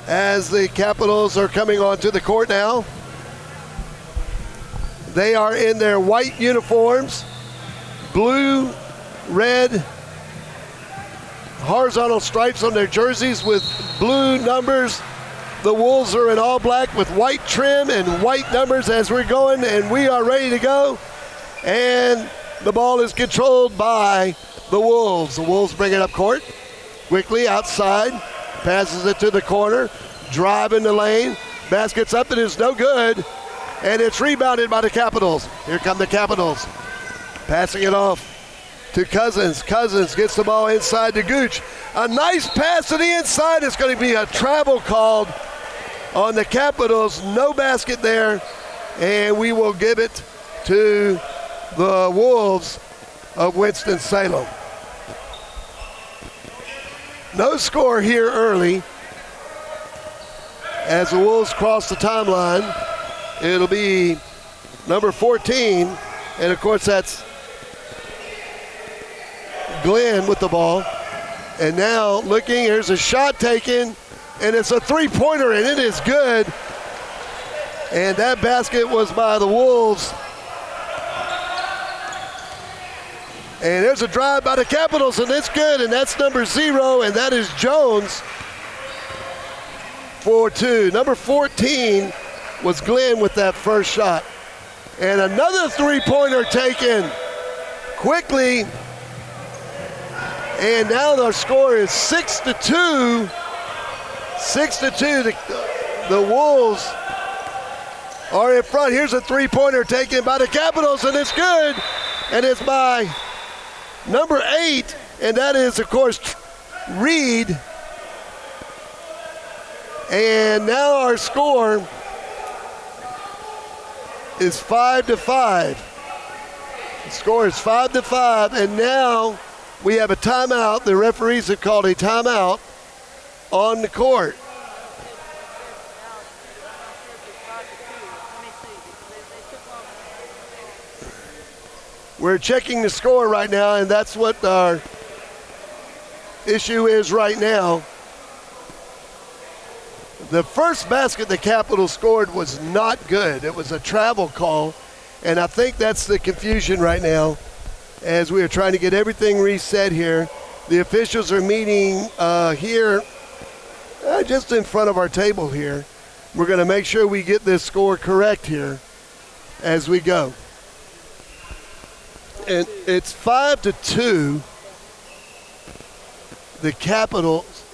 as the Capitals are coming onto the court now. They are in their white uniforms, blue, red, horizontal stripes on their jerseys with blue numbers. The Wolves are in all black with white trim and white numbers as we're going, and we are ready to go. And the ball is controlled by the Wolves. The Wolves bring it up court quickly outside, passes it to the corner, driving the lane, basket's up, it is no good, and it's rebounded by the Capitals. Here come the Capitals, passing it off to Cousins. Cousins gets the ball inside to Gooch. A nice pass to the inside. It's going to be a travel called on the Capitals. No basket there, and we will give it to the Wolves of Winston-Salem. No score here early as the Wolves cross the timeline. It'll be number 14, and of course that's Glenn with the ball. And now looking, here's a shot taken, and it's a three-pointer, and it is good. And that basket was by the Wolves. And there's a drive by the Capitals, and it's good, and that's number 0, and that is Jones for 2. Number 14 was Glenn with that first shot. And another three-pointer taken quickly. And now the score is 6-2. 6-2. The Wolves are in front. Here's a three-pointer taken by the Capitals, and it's good. And it's by number 8, and that is, of course, Reed. And now our score is 5-5. The score is 5-5, and now we have a timeout. The referees have called a timeout on the court. We're checking the score right now, and that's what our issue is right now. The first basket the Capitals scored was not good. It was a travel call, and I think that's the confusion right now as we are trying to get everything reset here. The officials are meeting here just in front of our table here. We're going to make sure we get this score correct here as we go. And it's 5-2. The Capitals,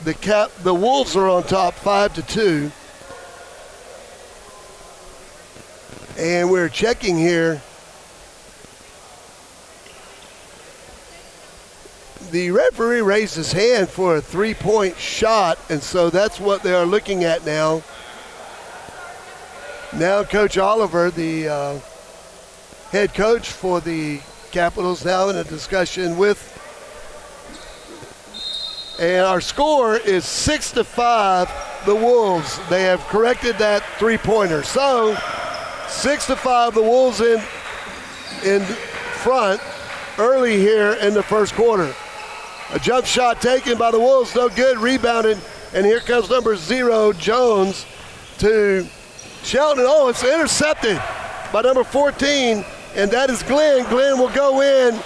the Wolves are on top 5-2. And we're checking here. The referee raised his hand for a three-point shot, and so that's what they are looking at now. Now Coach Oliver, the head coach for the Capitals, now in a discussion with, and our score is 6-5, the Wolves. They have corrected that three-pointer. So 6-5, the Wolves in front early here in the first quarter. A jump shot taken by the Wolves, no good, rebounded, and here comes number 0, Jones, to Shelton. Oh, it's intercepted by number 14, and that is Glenn. Glenn will go in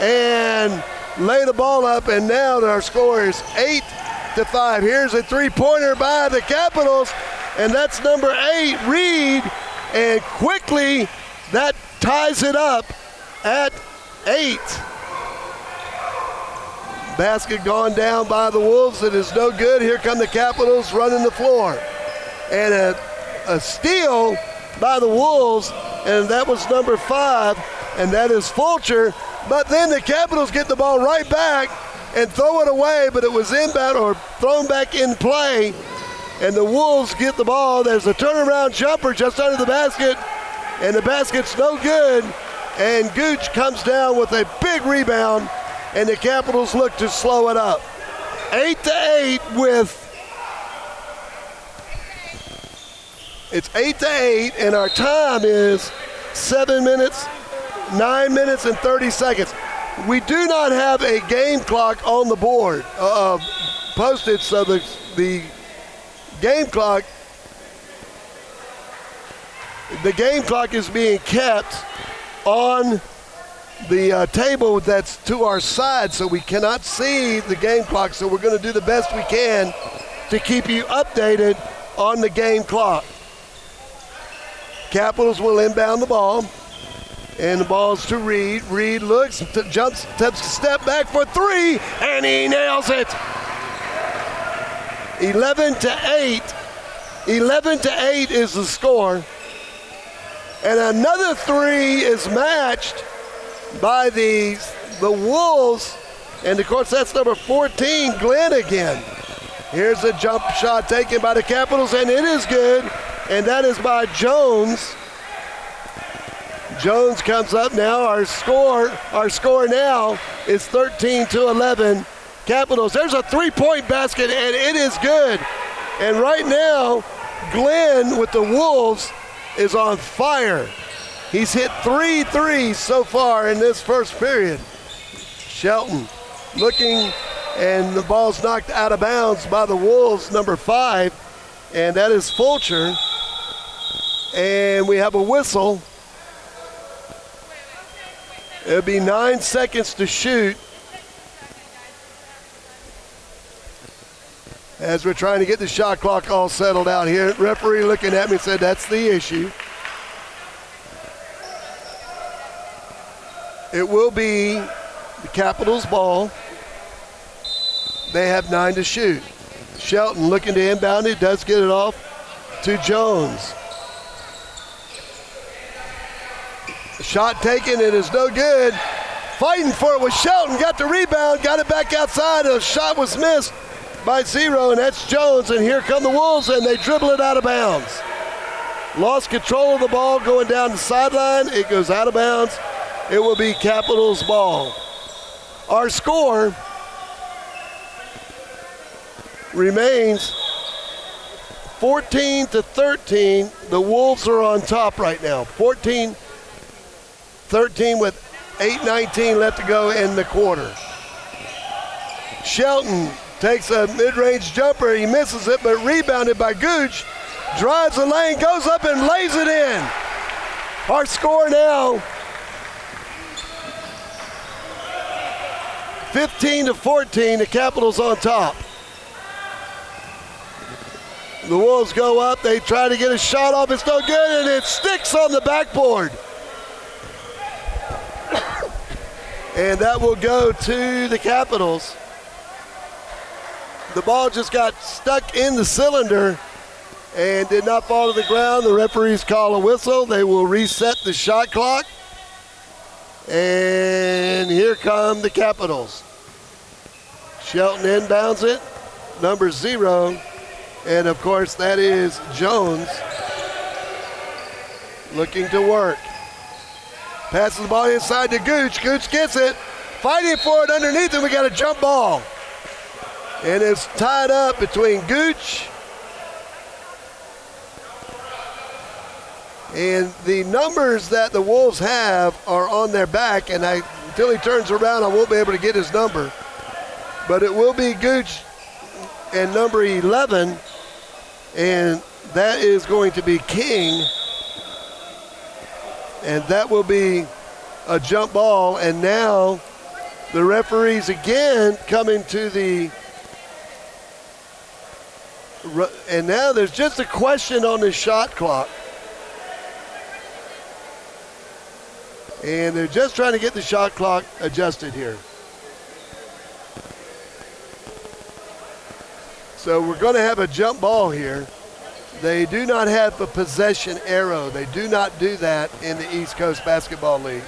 and lay the ball up, and now our score is 8-5. Here's a three-pointer by the Capitals, and that's number 8, Reed, and quickly that ties it up at 8. Basket gone down by the Wolves. It is no good. Here come the Capitals running the floor. And a steal by the Wolves, and that was number 5, and that is Fulcher. But then the Capitals get the ball right back and throw it away, but it was inbound or thrown back in play, and the Wolves get the ball. There's a turnaround jumper just under the basket, and the basket's no good, and Gooch comes down with a big rebound, and the Capitals look to slow it up. 8-8 it's 8-8, and our time is 9 minutes and 30 seconds. We do not have a game clock on the board. posted, so the game clock is being kept on the table that's to our side, so we cannot see the game clock. So we're going to do the best we can to keep you updated on the game clock. Capitals will inbound the ball, and the ball's to Reed. Reed looks, jumps, takes a step back for three, and he nails it. 11-8. 11-8 is the score. And another three is matched by the Wolves. And, of course, that's number 14, Glenn again. Here's a jump shot taken by the Capitals, and it is good. And that is by Jones. Jones comes up now. Our score now is 13-11. Capitals. There's a three-point basket, and it is good. And right now, Glenn with the Wolves is on fire. He's hit 3 threes so far in this first period. Shelton looking, and the ball's knocked out of bounds by the Wolves, number 5, and that is Fulcher. And we have a whistle. It'll be 9 seconds to shoot as we're trying to get the shot clock all settled out here. Referee looking at me said that's the issue. It will be the Capitals' ball. They have 9 to shoot. Shelton looking to inbound it, does get it off to Jones. Shot taken, it is no good. Fighting for it was Shelton, got the rebound, got it back outside. A shot was missed by Zero, and that's Jones. And here come the Wolves, and they dribble it out of bounds. Lost control of the ball going down the sideline. It goes out of bounds. It will be Capitals' ball. Our score remains 14-13. The Wolves are on top right now. 14-13 with 8:19 left to go in the quarter. Shelton takes a mid-range jumper. He misses it, but rebounded by Gooch. Drives the lane, goes up and lays it in. Our score now 15-14. The Capitals on top. The Wolves go up. They try to get a shot off. It's no good, and it sticks on the backboard. And that will go to the Capitals. The ball just got stuck in the cylinder and did not fall to the ground. The referees call a whistle. They will reset the shot clock. And here come the Capitals. Shelton inbounds it, number 0. And, of course, that is Jones looking to work. Passes the ball inside to Gooch. Gooch gets it. Fighting for it underneath, and we got a jump ball. And it's tied up between Gooch and the numbers that the Wolves have are on their back, and until he turns around, I won't be able to get his number. But it will be Gooch and number 11, and that is going to be King. And that will be a jump ball. And now the referees again coming to the, and now there's just a question on the shot clock. And they're just trying to get the shot clock adjusted here. So we're going to have a jump ball here. They do not have a possession arrow. They do not do that in the East Coast Basketball League.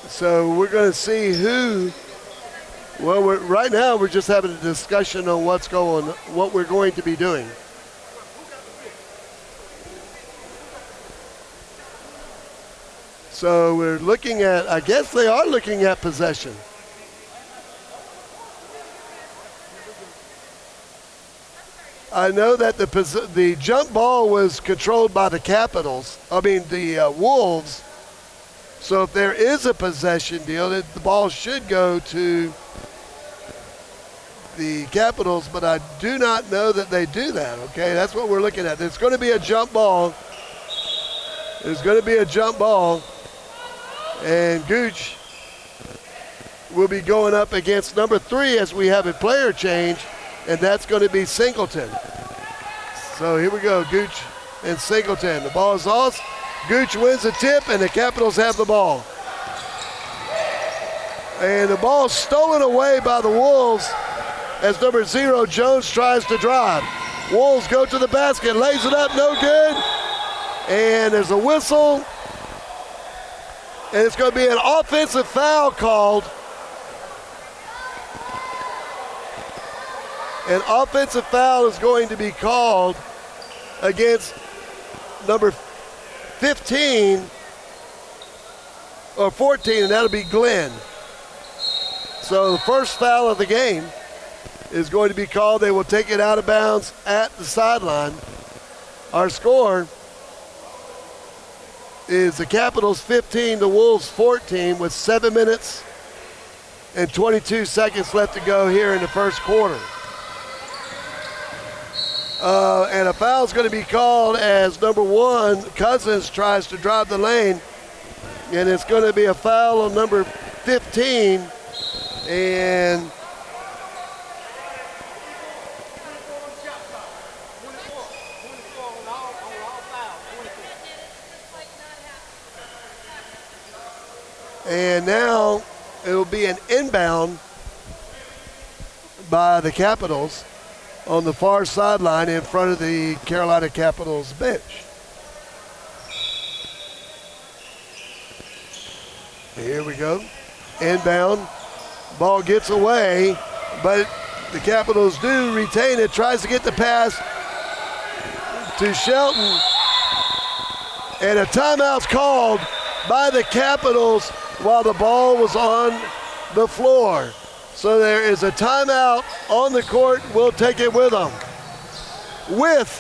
So we're going to see who, well, right now we're just having a discussion on what we're going to be doing. So we're looking at, I guess they are looking at possession. I know that the jump ball was controlled by the Capitals. I mean the Wolves, So if there is a possession deal, the ball should go to the Capitals, but I do not know that they do that, okay? That's what we're looking at. There's going to be a jump ball. There's going to be a jump ball, and Gooch will be going up against number 3 as we have a player change, and that's going to be Singleton. So here we go, Gooch and Singleton. The ball is off. Gooch wins the tip, and the Capitals have the ball. And the ball stolen away by the Wolves as number 0, Jones, tries to drive. Wolves go to the basket, lays it up, no good. And there's a whistle. And it's going to be an offensive foul called. An offensive foul is going to be called against number 15 or 14, and that'll be Glenn. So the first foul of the game is going to be called. They will take it out of bounds at the sideline. Our score is the Capitals 15, the Wolves 14, with 7 minutes and 22 seconds left to go here in the first quarter. And a foul is going to be called as number 1, Cousins, tries to drive the lane. And it's going to be a foul on number 15. And now it will be an inbound by the Capitals on the far sideline in front of the Carolina Capitals bench. Here we go. Inbound. Ball gets away, but the Capitals do retain it. Tries to get the pass to Shelton. And a timeout's called by the Capitals while the ball was on the floor. So there is a timeout on the court. We'll take it with them. With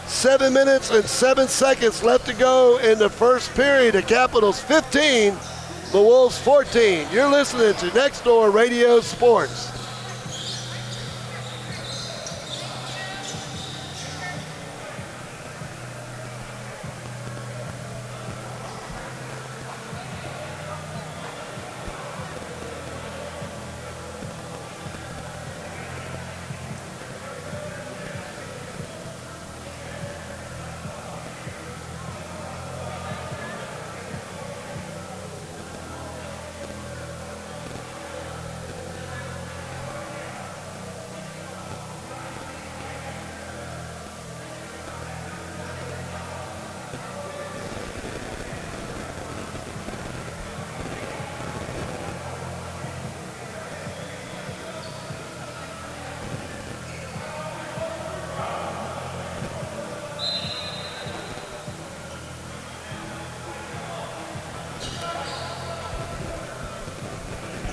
7 minutes and 7 seconds left to go in the first period, the Capitals 15, the Wolves 14. You're listening to Next Door Radio Sports.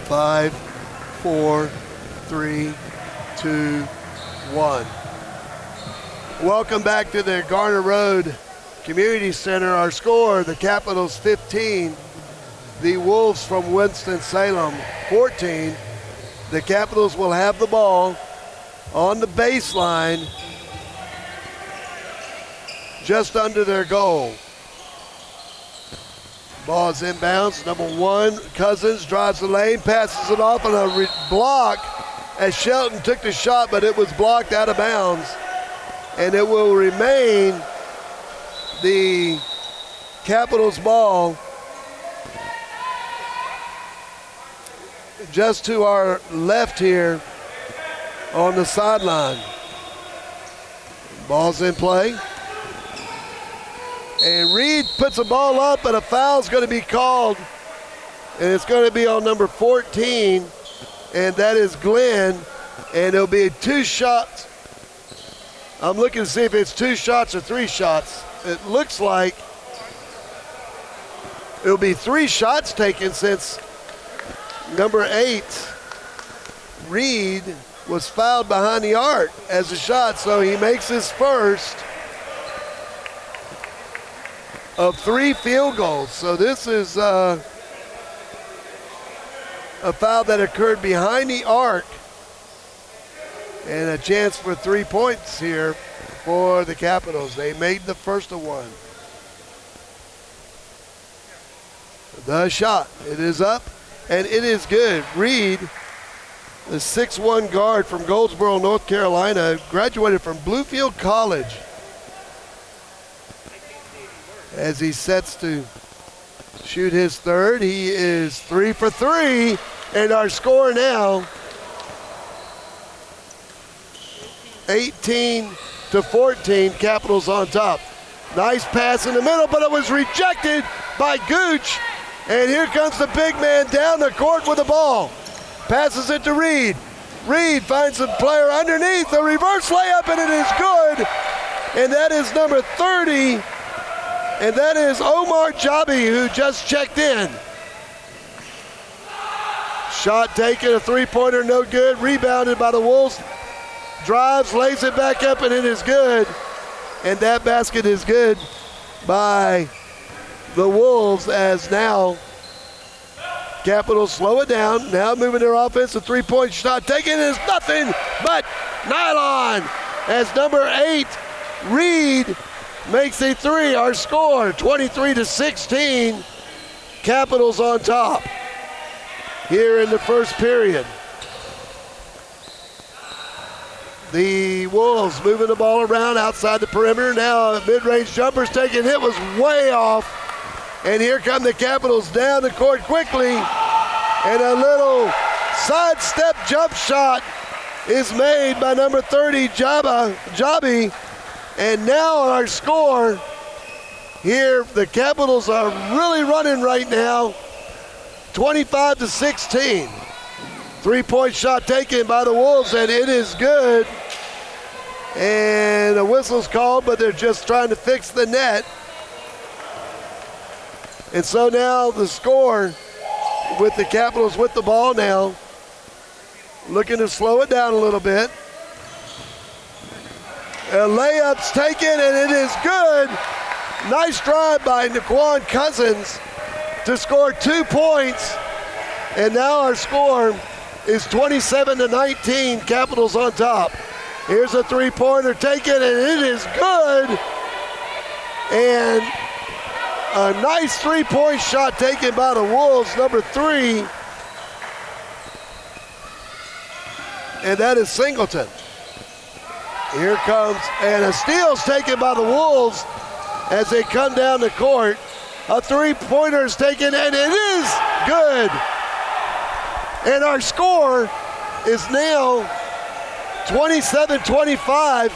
Five, 4, 3, 2, 1. Welcome back to the Garner Road Community Center. Our score, the Capitals 15, the Wolves from Winston-Salem 14. The Capitals will have the ball on the baseline just under their goal. Ball is inbounds. Number 1, Cousins drives the lane, passes it off on a block as Shelton took the shot, but it was blocked out of bounds. And it will remain the Capitals ball just to our left here on the sideline. Ball's in play. And Reed puts the ball up, and a foul's going to be called. And it's going to be on number 14, and that is Glenn. And it'll be 2 shots. I'm looking to see if it's 2 shots or 3 shots. It looks like it'll be 3 shots taken since number 8, Reed, was fouled behind the arc as a shot. So he makes his first. of 3 field goals. So this is a foul that occurred behind the arc. And a chance for 3 points here for the Capitals. They made the first one. The shot, it is up, and it is good. Reed, the 6'1" guard from Goldsboro, North Carolina, graduated from Bluefield College. As he sets to shoot his third, he is 3 for 3, and our score now, 18-14, Capitals on top. Nice pass in the middle, but it was rejected by Gooch. And here comes the big man down the court with the ball. Passes it to Reed. Reed finds the player underneath, a reverse layup, and it is good. And that is number 30, and that is Omar Jabi, who just checked in. Shot taken, a 3-pointer, no good. Rebounded by the Wolves. Drives, lays it back up, and it is good. And that basket is good by the Wolves, as now Capitals slow it down. Now moving their offense, a 3-point shot taken is nothing but nylon. As number 8, Reed, makes a 3. Our score, 23-16. Capitals on top here in the first period. The Wolves moving the ball around outside the perimeter. Now a mid-range jumper's taken. Hit was way off. And here come the Capitals down the court quickly. And a little sidestep jump shot is made by number 30, Jabi. And now our score here, the Capitals are really running right now, 25-16. 3-point shot taken by the Wolves, and it is good. And a whistle's called, but they're just trying to fix the net. And so now the score with the Capitals with the ball now, looking to slow it down a little bit. A layup's taken, and it is good. Nice drive by Naquan Cousins to score 2 points. And now our score is 27-19, Capitals on top. Here's a 3-pointer taken, and it is good. And a nice 3-point shot taken by the Wolves, number 3. And that is Singleton. Here comes, and a steal's taken by the Wolves as they come down the court. A 3-pointer is taken, and it is good. And our score is now 27-25.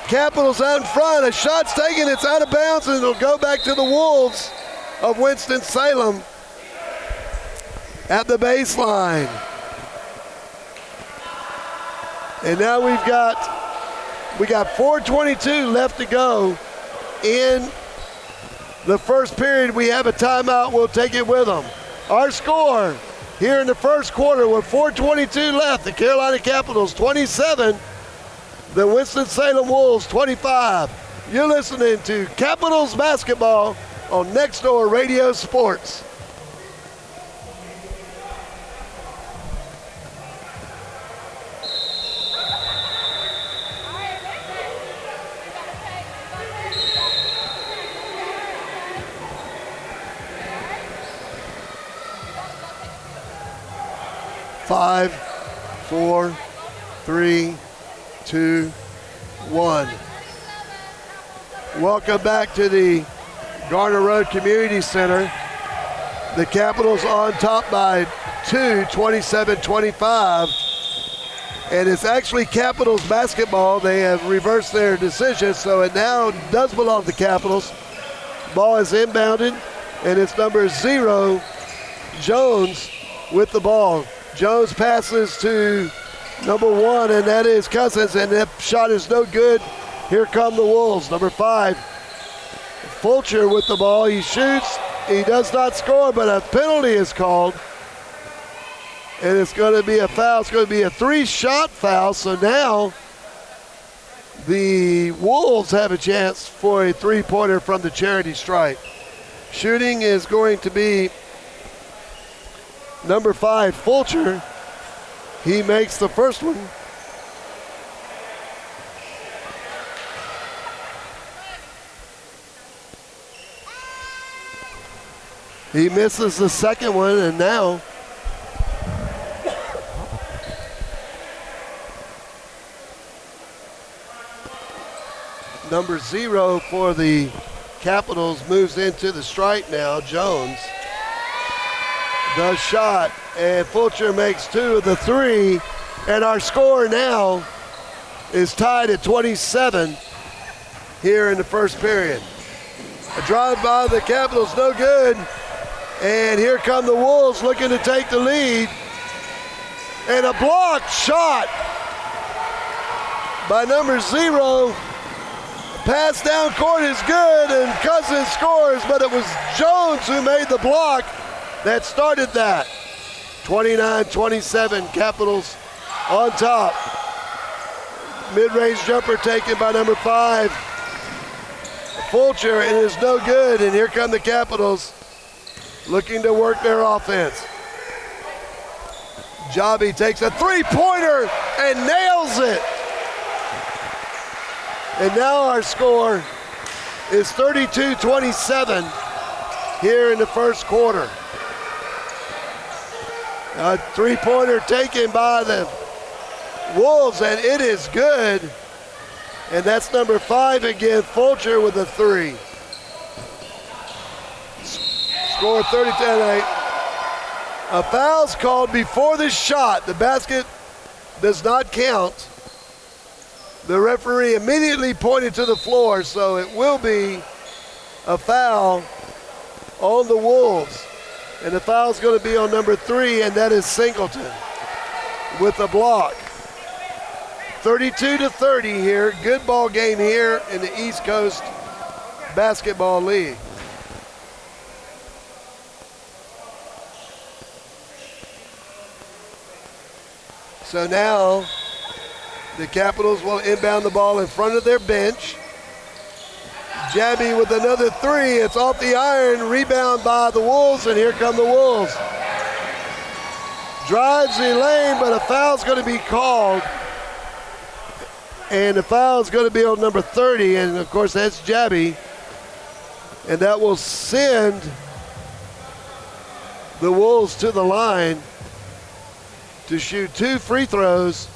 Capitals out in front. A shot's taken, it's out of bounds, and it'll go back to the Wolves of Winston-Salem at the baseline. And now we got 4:22 left to go in the first period. We have a timeout. We'll take it with them. Our score here in the first quarter with 4:22 left, the Carolina Capitals 27, the Winston-Salem Wolves 25. You're listening to Capitals basketball on Next Door Radio Sports. Five, 4, 3, 2, 1. Welcome back to the Garner Road Community Center. The Capitals on top by 2, 27-25. And it's actually Capitals basketball. They have reversed their decision, so it now does belong to the Capitals. Ball is inbounded, and it's number 0, Jones, with the ball. Jones passes to number 1, and that is Cousins, and that shot is no good. Here come the Wolves. Number 5, Fulcher with the ball. He shoots. He does not score, but a penalty is called. And it's going to be a foul. It's going to be a 3-shot foul. So now the Wolves have a chance for a three-pointer from the charity stripe. Shooting is going to be number 5, Fulcher. He makes the first one. He misses the second one, and now number 0 for the Capitals moves into the stripe now, Jones. The shot, and Fulcher makes 2 of the 3, and our score now is tied at 27 here in the first period. A drive by the Capitals, no good, and here come the Wolves looking to take the lead, and a blocked shot by number 0. Pass down court is good, and Cousins scores, but it was Jones who made the block that started that. 29-27, Capitals on top. Mid-range jumper taken by number 5, Fulcher, and it is no good, and here come the Capitals looking to work their offense. Jobby takes a three-pointer and nails it. And now our score is 32-27 here in the first quarter. A three-pointer taken by the Wolves, and it is good. And that's number 5 again, Fulcher with a 3. Score 32-8. A foul's called before the shot. The basket does not count. The referee immediately pointed to the floor, so it will be a foul on the Wolves. And the foul's going to be on number 3, and that is Singleton with a block. 32-30 here. Good ball game here in the East Coast Basketball League. So now the Capitals will inbound the ball in front of their bench. Jabby with another 3. It's off the iron. Rebound by the Wolves, and here come the Wolves. Drives the lane, but a foul's going to be called. And the foul's going to be on number 30, and of course that's Jabby. And that will send the Wolves to the line to shoot 2 free throws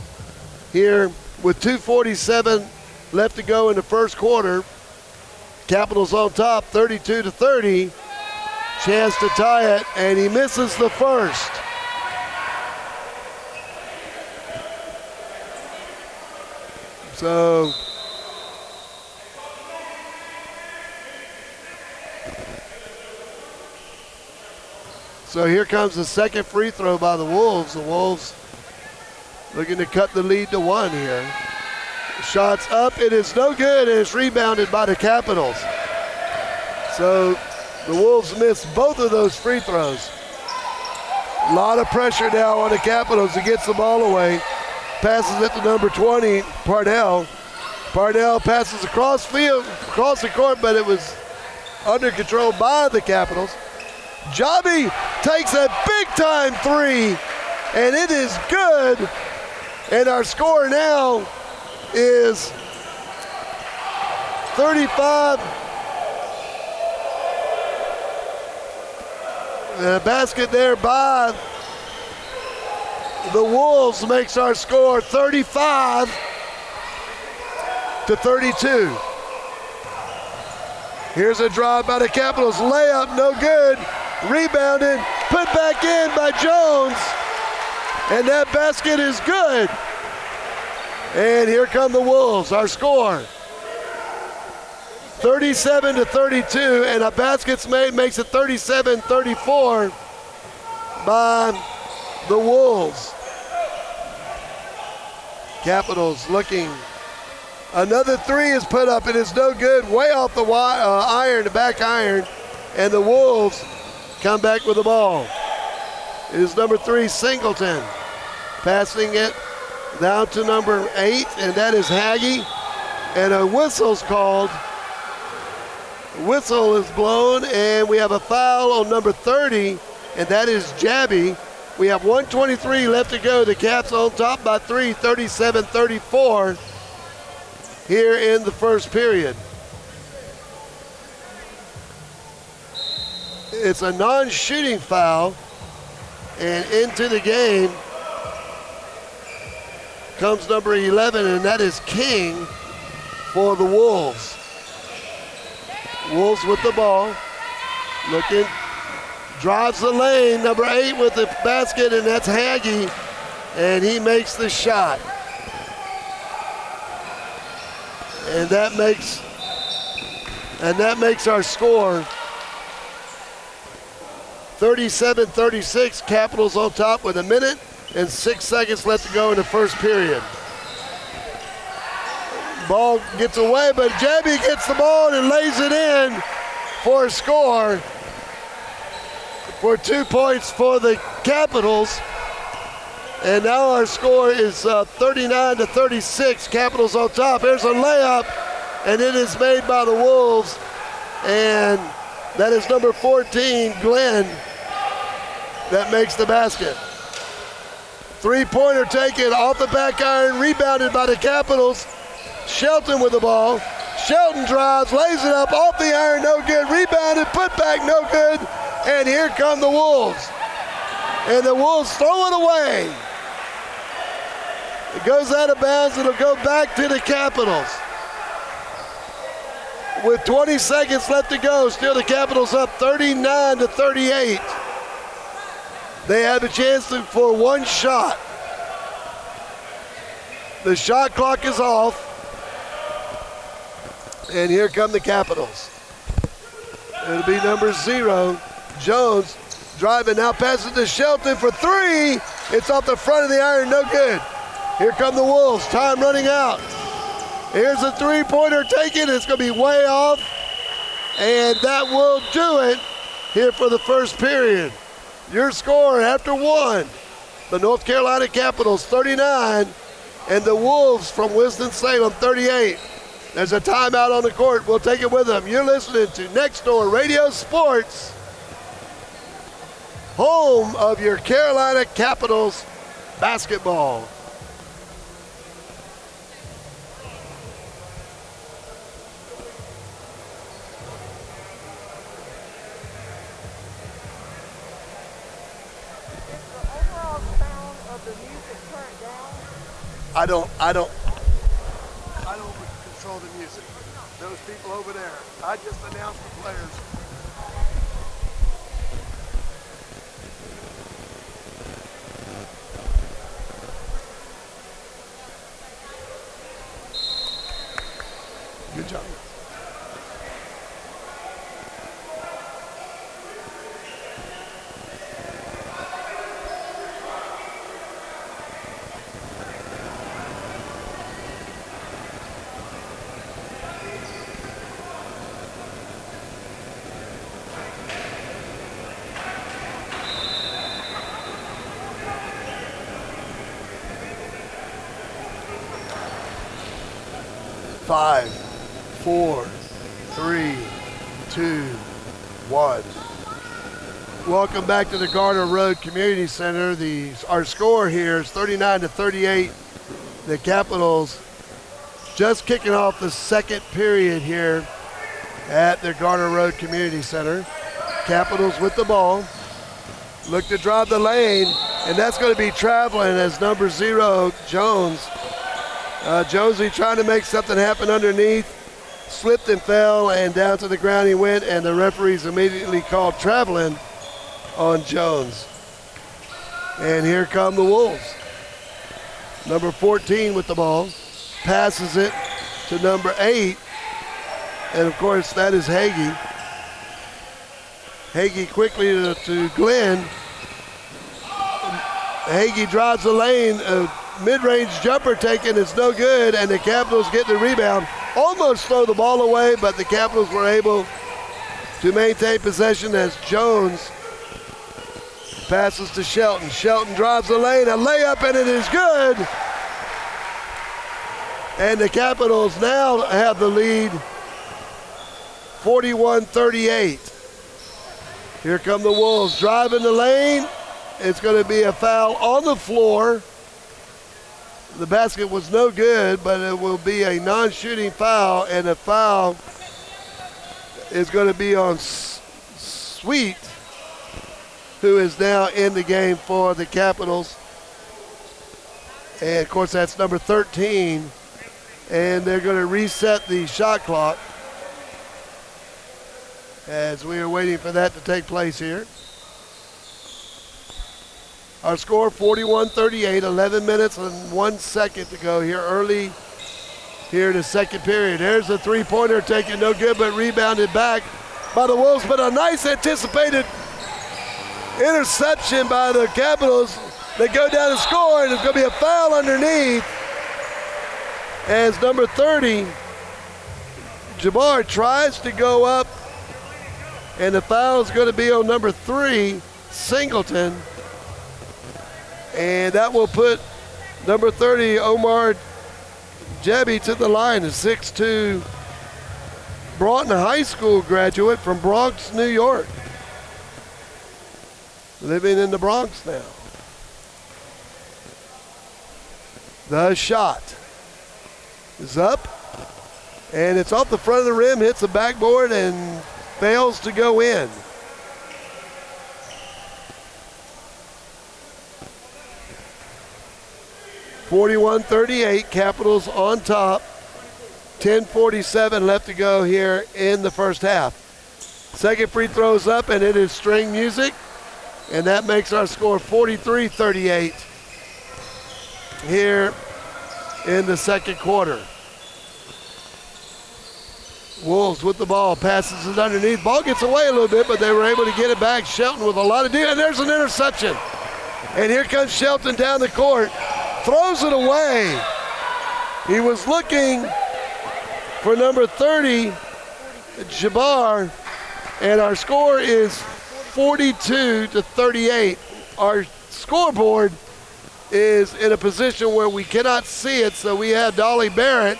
here with 2:47 left to go in the first quarter. Capitals on top, 32-30. Chance to tie it, and he misses the first. So here comes the second free throw by the Wolves. The Wolves looking to cut the lead to 1 here. Shots up, it is no good, and it's rebounded by the Capitals. So the Wolves missed both of those free throws. A lot of pressure now on the Capitals. He gets the ball away. Passes it to number 20, Pardell. Pardell passes across the court, but it was under control by the Capitals. Jobby takes a big-time 3, and it is good. And our score now is 35. And a basket there by the Wolves makes our score 35-32. Here's a drive by the Capitals. Layup, no good. Rebounded, put back in by Jones. And that basket is good. And here come the Wolves. Our score 37-32, and a basket's made makes it 37-34 by the Wolves. Capitals looking. Another 3 is put up. It is no good. Way off the iron, the back iron, and the Wolves come back with the ball. It is number 3, Singleton, passing it down to number 8, and that is Haggy. And a whistle's called. Whistle is blown, and we have a foul on number 30, and that is Jabby. We have 1:23 left to go. The Caps on top by 3, 37-34 here in the first period. It's a non-shooting foul, and into the game comes number 11, and that is King for the Wolves. Wolves with the ball, looking, drives the lane, number 8 with the basket, and that's Hagee, and he makes the shot. And that makes our score 37-36, Capitals on top with 1 minute and 6 seconds left to go in the first period. Ball gets away, but Jabby gets the ball and lays it in for a score for 2 points for the Capitals. And now our score is 39-36, Capitals on top. There's a layup, and it is made by the Wolves, and that is number 14, Glenn, that makes the basket. Three-pointer taken off the back iron, rebounded by the Capitals. Shelton with the ball. Shelton drives, lays it up off the iron, no good. Rebounded, put back, no good. And here come the Wolves. And the Wolves throw it away. It goes out of bounds. It'll go back to the Capitals. With 20 seconds left to go, still the Capitals up 39-38. They have a chance for one shot. The shot clock is off. And here come the Capitals. It'll be number 0, Jones, driving now, passes to Shelton for 3. It's off the front of the iron, no good. Here come the Wolves, time running out. Here's a three-pointer taken, it's gonna be way off. And that will do it here for the first period. Your score after 1, the North Carolina Capitals 39, and the Wolves from Winston-Salem 38. There's a timeout on the court. We'll take it with them. You're listening to Next Door Radio Sports, home of your Carolina Capitals basketball. I don't control the music. Those people over there. I just announced the players. Good job. Five, 4, 3, 2, 1. Welcome back to the Garner Road Community Center. Our score here is 39-38. The Capitals just kicking off the second period here at the Garner Road Community Center. Capitals with the ball. Look to drive the lane, and that's going to be traveling as number 0, Jones. Jonesy trying to make something happen underneath, slipped and fell, and down to the ground he went, and the referees immediately called traveling on Jones. And here come the Wolves. Number 14 with the ball, passes it to number 8, and of course that is Hagee. Hagee quickly to Glenn. Hagee drives the lane, mid-range jumper taken, it's no good, and the Capitals get the rebound. Almost throw the ball away, but the Capitals were able to maintain possession as Jones passes to Shelton. Shelton drives the lane, a layup, and it is good. And the Capitals now have the lead, 41-38. Here come the Wolves driving the lane. It's going to be a foul on the floor. The basket was no good, but it will be a non-shooting foul, and the foul is going to be on Sweet, who is now in the game for the Capitals. And, of course, that's number 13. And they're going to reset the shot clock as we are waiting for that to take place here. Our score, 41-38, 11 minutes and 1 second to go here early here in the second period. There's a three-pointer taken no good, but rebounded back by the Wolves. But a nice anticipated interception by the Capitals. They go down and score, and there's going to be a foul underneath as number 30, Jabbar, tries to go up, and the foul is going to be on number 3, Singleton. And that will put number 30, Omar Jebby, to the line, a 6'2" Broughton High School graduate from Bronx, New York. Living in the Bronx now. The shot is up, and it's off the front of the rim, hits the backboard, and fails to go in. (41-38), Capitals on top. 10:47 left to go here in the first half. Second free throw's up, and it is string music, and that makes our score 43-38 here in the second quarter. Wolves with the ball, passes it underneath. Ball gets away a little bit, but they were able to get it back. Shelton with a lot of deal, and there's an interception. And here comes Shelton down the court. Throws it away. He was looking for number 30, Jabbar, and our score is 42-38. Our scoreboard is in a position where we cannot see it, so we have Dolly Barrett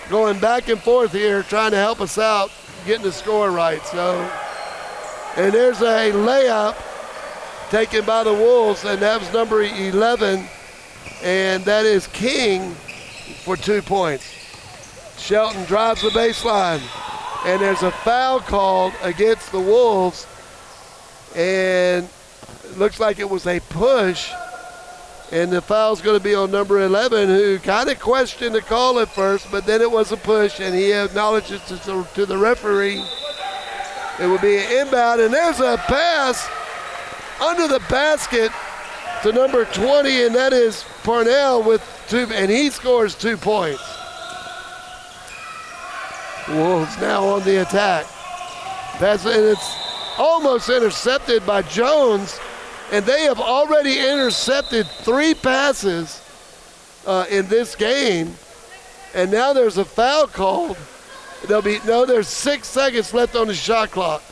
going back and forth here trying to help us out getting the score right. And there's a layup taken by the Wolves, and that was number 11, and that is King for 2 points. Shelton drives the baseline, and there's a foul called against the Wolves, and it looks like it was a push, and the foul's going to be on number 11, who kind of questioned the call at first, but then it was a push, and he acknowledges to the referee it will be an inbound, and there's a pass under the basket to number 20, and that is Parnell with 2, and he scores 2 points. Wolves now on the attack. And it's almost intercepted by Jones, and they have already intercepted 3 passes in this game, and now there's a foul called. There's 6 seconds left on the shot clock.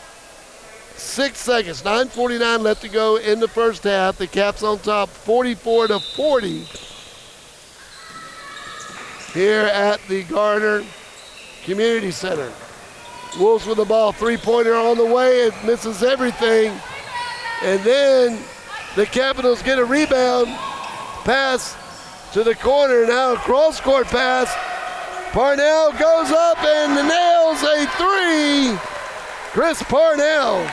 6 seconds, 9:49 left to go in the first half. The Caps on top, 44-40 here at the Garner Community Center. Wolves with the ball, three-pointer on the way. It misses everything. And then the Capitals get a rebound, pass to the corner. Now a cross-court pass. Parnell goes up and nails a 3. Chris Parnell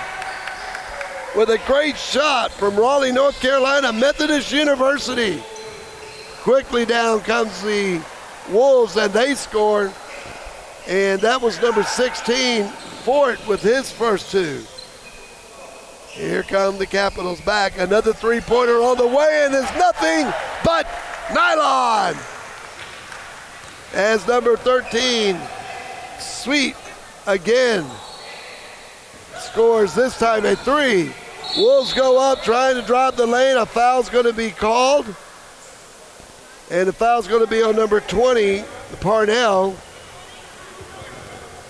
with a great shot from Raleigh, North Carolina, Methodist University. Quickly down comes the Wolves, and they score. And that was number 16, Fort, with his first 2. Here come the Capitals back. Another three-pointer on the way, and it's nothing but nylon. As number 13, Sweet, again, scores this time a 3. Wolves go up trying to drive the lane. A foul's going to be called. And the foul's going to be on number 20, Parnell.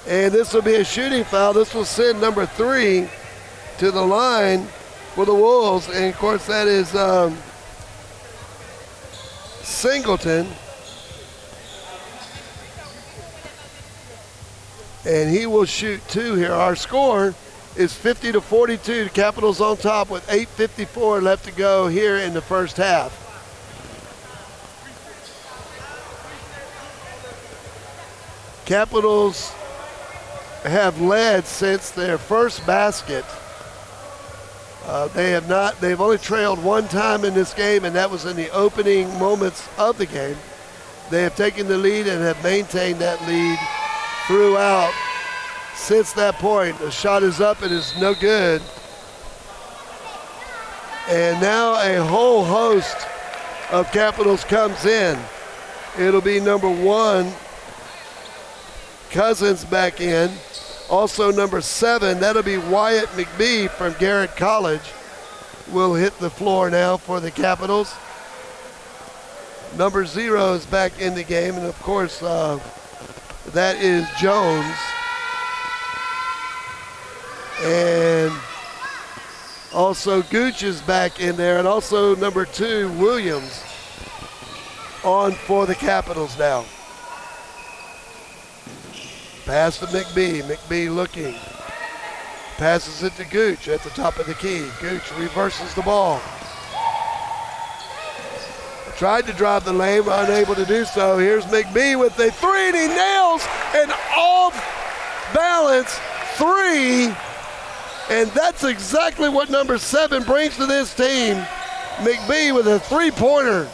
And this will be a shooting foul. This will send number 3 to the line for the Wolves. And, of course, that is Singleton. and he will shoot 2 here. Our score is 50-42. The Capitals on top with 8:54 left to go here in the first half. Capitals have led since their first basket. They've only trailed one time in this game, and that was in the opening moments of the game. They have taken the lead and have maintained that lead throughout since that point. The shot is up, it is no good. And now a whole host of Capitals comes in. It'll be number 1, Cousins back in. Also number 7, that'll be Wyatt McBee from Garrett College, will hit the floor now for the Capitals. Number 0 is back in the game, and of course that is Jones. And also Gooch is back in there, and also number 2, Williams, on for the Capitals now. Pass to McBee. McBee looking. Passes it to Gooch at the top of the key. Gooch reverses the ball. Tried to drive the lane, unable to do so. Here's McBee with the 3, and he nails an off-balance 3. And that's exactly what number 7 brings to this team. McBee with a 3-pointer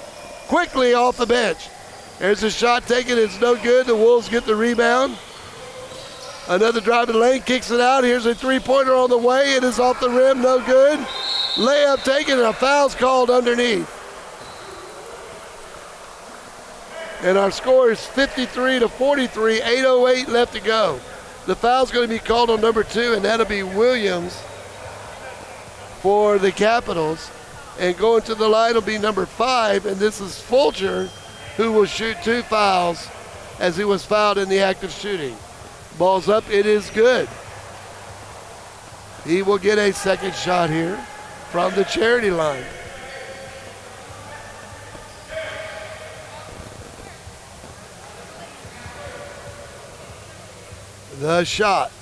quickly off the bench. There's a shot taken. It's no good. The Wolves get the rebound. Another drive to the lane, kicks it out. Here's a 3-pointer on the way. It is off the rim, no good. Layup taken, and a foul's called underneath. And our score is 53-43, 8:08 left to go. The foul's going to be called on number 2, and that'll be Williams for the Capitals. And going to the line will be number 5, and this is Fulcher, who will shoot 2 fouls as he was fouled in the act of shooting. Ball's up, it is good. He will get a second shot here from the charity line. The shot.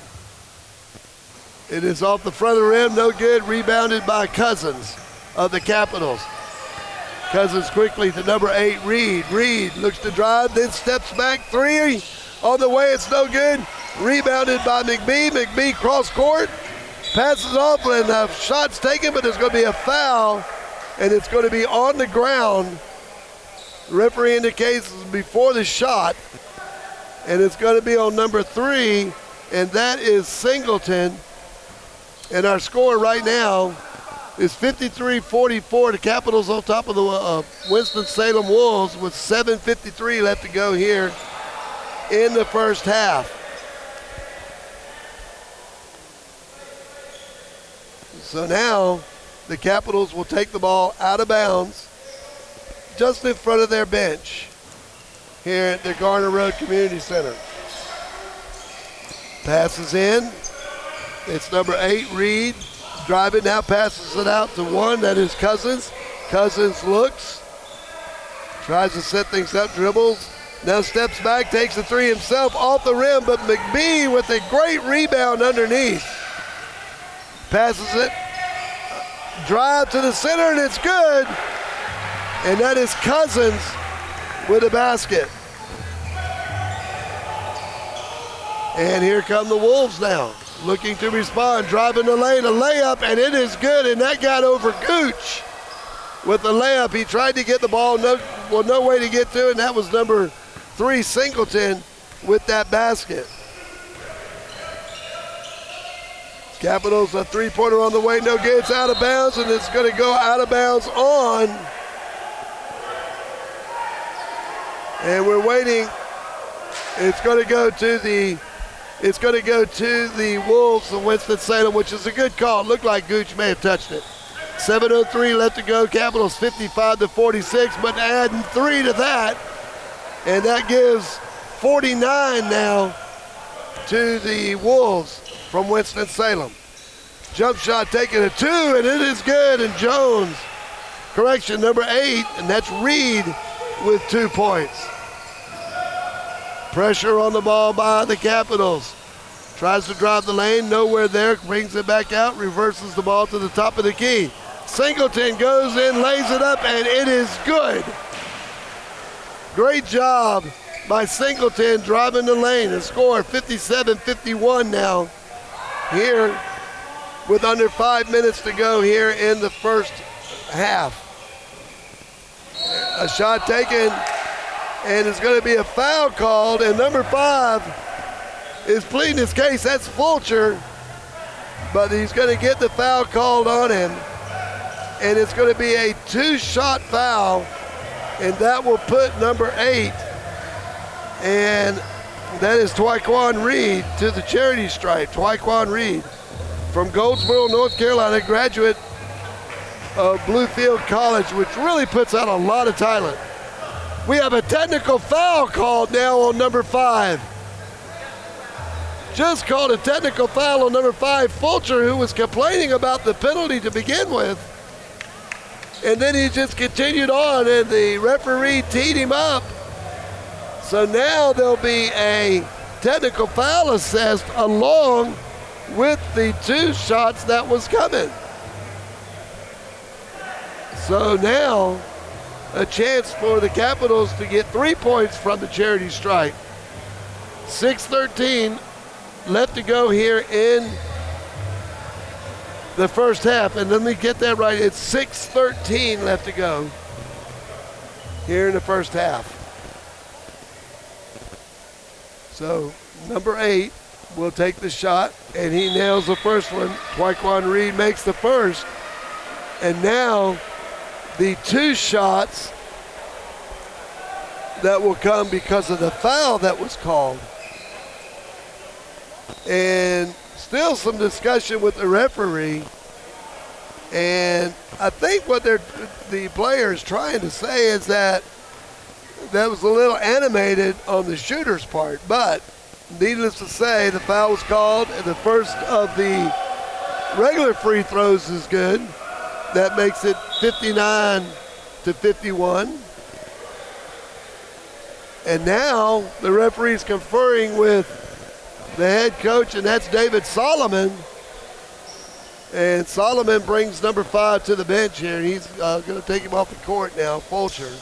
It is off the front of the rim, no good. Rebounded by Cousins of the Capitals. Cousins quickly to number 8, Reed. Reed looks to drive, then steps back. 3 on the way, it's no good. Rebounded by McBee. McBee cross court, passes off, and the shot's taken, but there's going to be a foul, and it's going to be on the ground. The referee indicates before the shot, and it's going to be on number 3, and that is Singleton. And our score right now is 53-44. The Capitals on top of the Winston-Salem Wolves with 7:53 left to go here in the first half. So now the Capitals will take the ball out of bounds just in front of their bench here at the Garner Road Community Center. Passes in. It's number 8, Reed. Driving now, passes it out to 1. That is Cousins. Cousins looks. Tries to set things up, dribbles. Now steps back, takes the 3 himself off the rim, but McBee with a great rebound underneath. Passes it. Drive to the center, and it's good. And that is Cousins with a basket. And here come the Wolves now, looking to respond, driving the lane, a layup, and it is good, and that got over Gooch with the layup. He tried to get the ball, no way to get to it, and that was number 3, Singleton, with that basket. Capitals, a 3-pointer on the way, no good, it's out of bounds, and it's going to go out of bounds on. And we're waiting. It's going to go to the Wolves of Winston-Salem, which is a good call. It looked like Gooch may have touched it. 7:03 left to go. Capitals 55-46, but adding 3 to that, and that gives 49 now to the Wolves from Winston-Salem. Jump shot taken at 2, and it is good. And Jones, correction, number 8, and that's Reed with 2 points. Pressure on the ball by the Capitals. Tries to drive the lane, nowhere there, brings it back out, reverses the ball to the top of the key. Singleton goes in, lays it up, and it is good. Great job by Singleton driving the lane. The score 57-51 now here with under 5 minutes to go here in the first half. A shot taken, and it's going to be a foul called, and number 5 is pleading his case. That's Fulcher, but he's going to get the foul called on him, and it's going to be a 2-shot foul, and that will put number 8, and that is Twyquan Reed, to the charity stripe. Twyquan Reed from Goldsboro, North Carolina, graduate of Bluefield College, which really puts out a lot of talent. We have a technical foul called now on number 5. Just called a technical foul on number 5, Fulcher, who was complaining about the penalty to begin with. And then he just continued on, and the referee teed him up. So now there'll be a technical foul assessed along with the 2 shots that was coming. So now a chance for the Capitals to get 3 points from the charity stripe. 6:13 left to go here in the first half. And let me get that right. It's 6:13 left to go here in the first half. So number 8 will take the shot, and he nails the first one. Twyquan Reed makes the first. And now the 2 shots that will come because of the foul that was called. And still some discussion with the referee. And I think what the players trying to say is that was a little animated on the shooter's part. But needless to say, the foul was called, and the first of the regular free throws is good. That makes it 59-51. And now the referee's conferring with the head coach, and that's David Solomon. And Solomon brings number 5 to the bench here, and he's going to take him off the court now, Fulcher,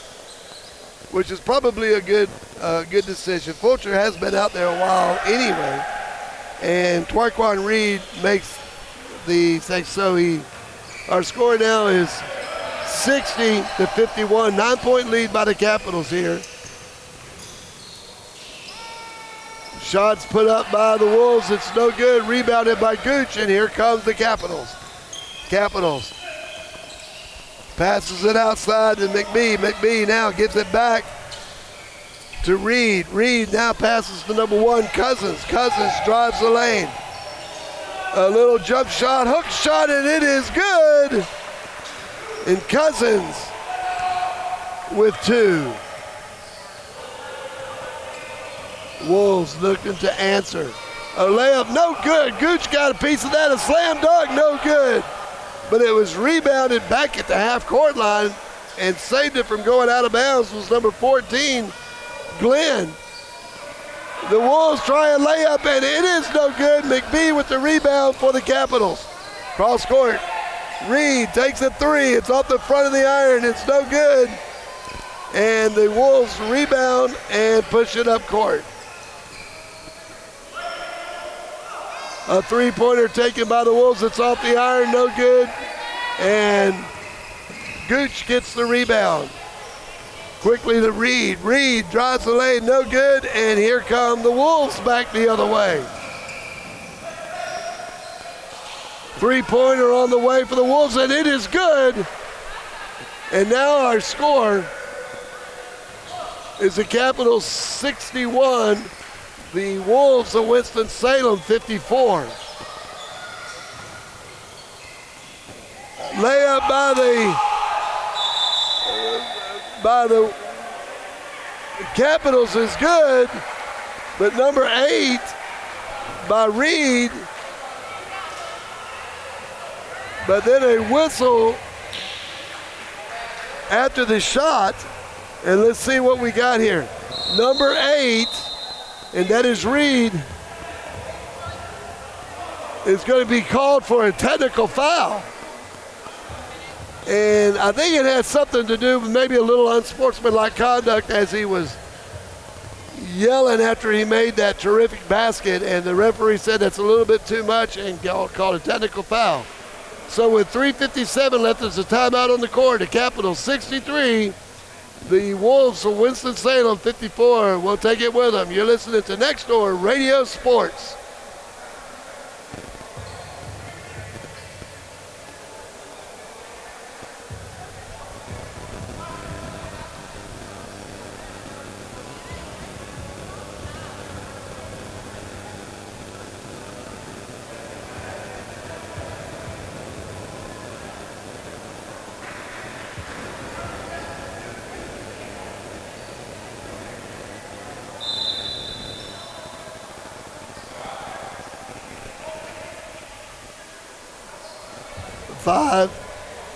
which is probably a good decision. Fulcher has been out there a while anyway, and Twyquan Reed makes the so he. Our score now is 60-51, 9-point lead by the Capitals here. Shots put up by the Wolves, it's no good, rebounded by Gooch, and here comes the Capitals. Capitals passes it outside to McBee. McBee now gives it back to Reed. Reed now passes to number 1, Cousins. Cousins drives the lane. A little jump shot, hook shot, and it is good. And Cousins with 2. Wolves looking to answer. A layup, no good. Gooch got a piece of that. A slam dunk, no good. But it was rebounded back at the half-court line, and saved it from going out of bounds was number 14, Glenn. The Wolves try a layup, and it is no good. McBee with the rebound for the Capitals. Cross court. Reed takes a 3. It's off the front of the iron. It's no good. And the Wolves rebound and push it up court. A 3-pointer taken by the Wolves. It's off the iron. No good. And Gooch gets the rebound. Quickly to Reed. Reed drives the lane, no good, and here come the Wolves back the other way. 3-pointer on the way for the Wolves, and it is good. And now our score is the Capitals 61, the Wolves of Winston-Salem 54. Layup by the Capitals is good, but number 8 by Reed, but then a whistle after the shot, and let's see what we got here. Number 8, and that is Reed, is going to be called for a technical foul. And I think it had something to do with maybe a little unsportsmanlike conduct as he was yelling after he made that terrific basket, and the referee said that's a little bit too much and called a technical foul. So with 3:57 left, there's a timeout on the court. The Capitals 63, the Wolves of Winston-Salem 54. We'll take it with them. You're listening to Next Door Radio Sports. Five,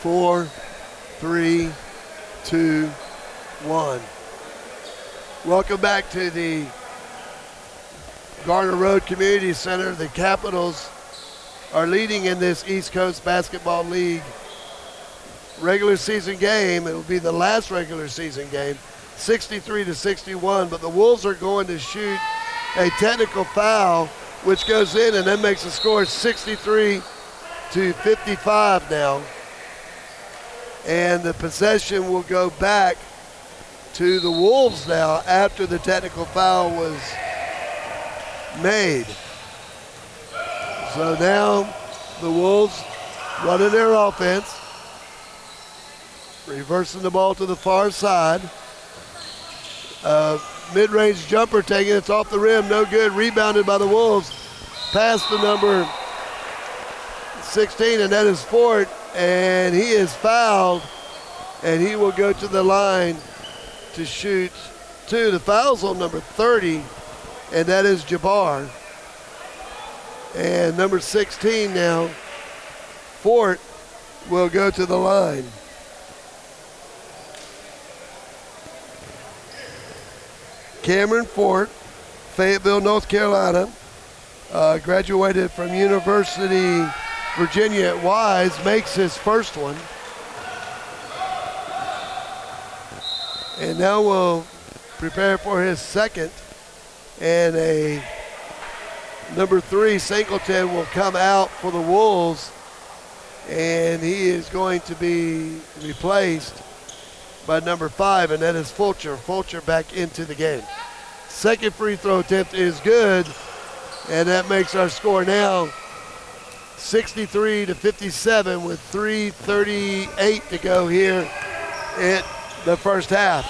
4, 3, 2, 1. Welcome back to the Garner Road Community Center. The Capitals are leading in this East Coast Basketball League regular season game. It will be the last regular season game, 63-61, but the Wolves are going to shoot a technical foul, which goes in, and that makes the score 63-55 now. And the possession will go back to the Wolves now after the technical foul was made. So now the Wolves running their offense, reversing the ball to the far side. Mid-range jumper taking it off the rim, no good, rebounded by the Wolves. Past the number 16, and that is Fort, and he is fouled, and he will go to the line to shoot two. The foul's on number 30, and that is Jabbar. And number 16 now, Fort, will go to the line. Cameron Fort, Fayetteville, North Carolina, graduated from University Virginia at Wise, makes his first one. And now we'll prepare for his second. And a number 3, Singleton, will come out for the Wolves. And he is going to be replaced by number 5, and that is Fulcher. Fulcher back into the game. Second free throw attempt is good, and that makes our score now 63-57 with 3:38 to go here in the first half.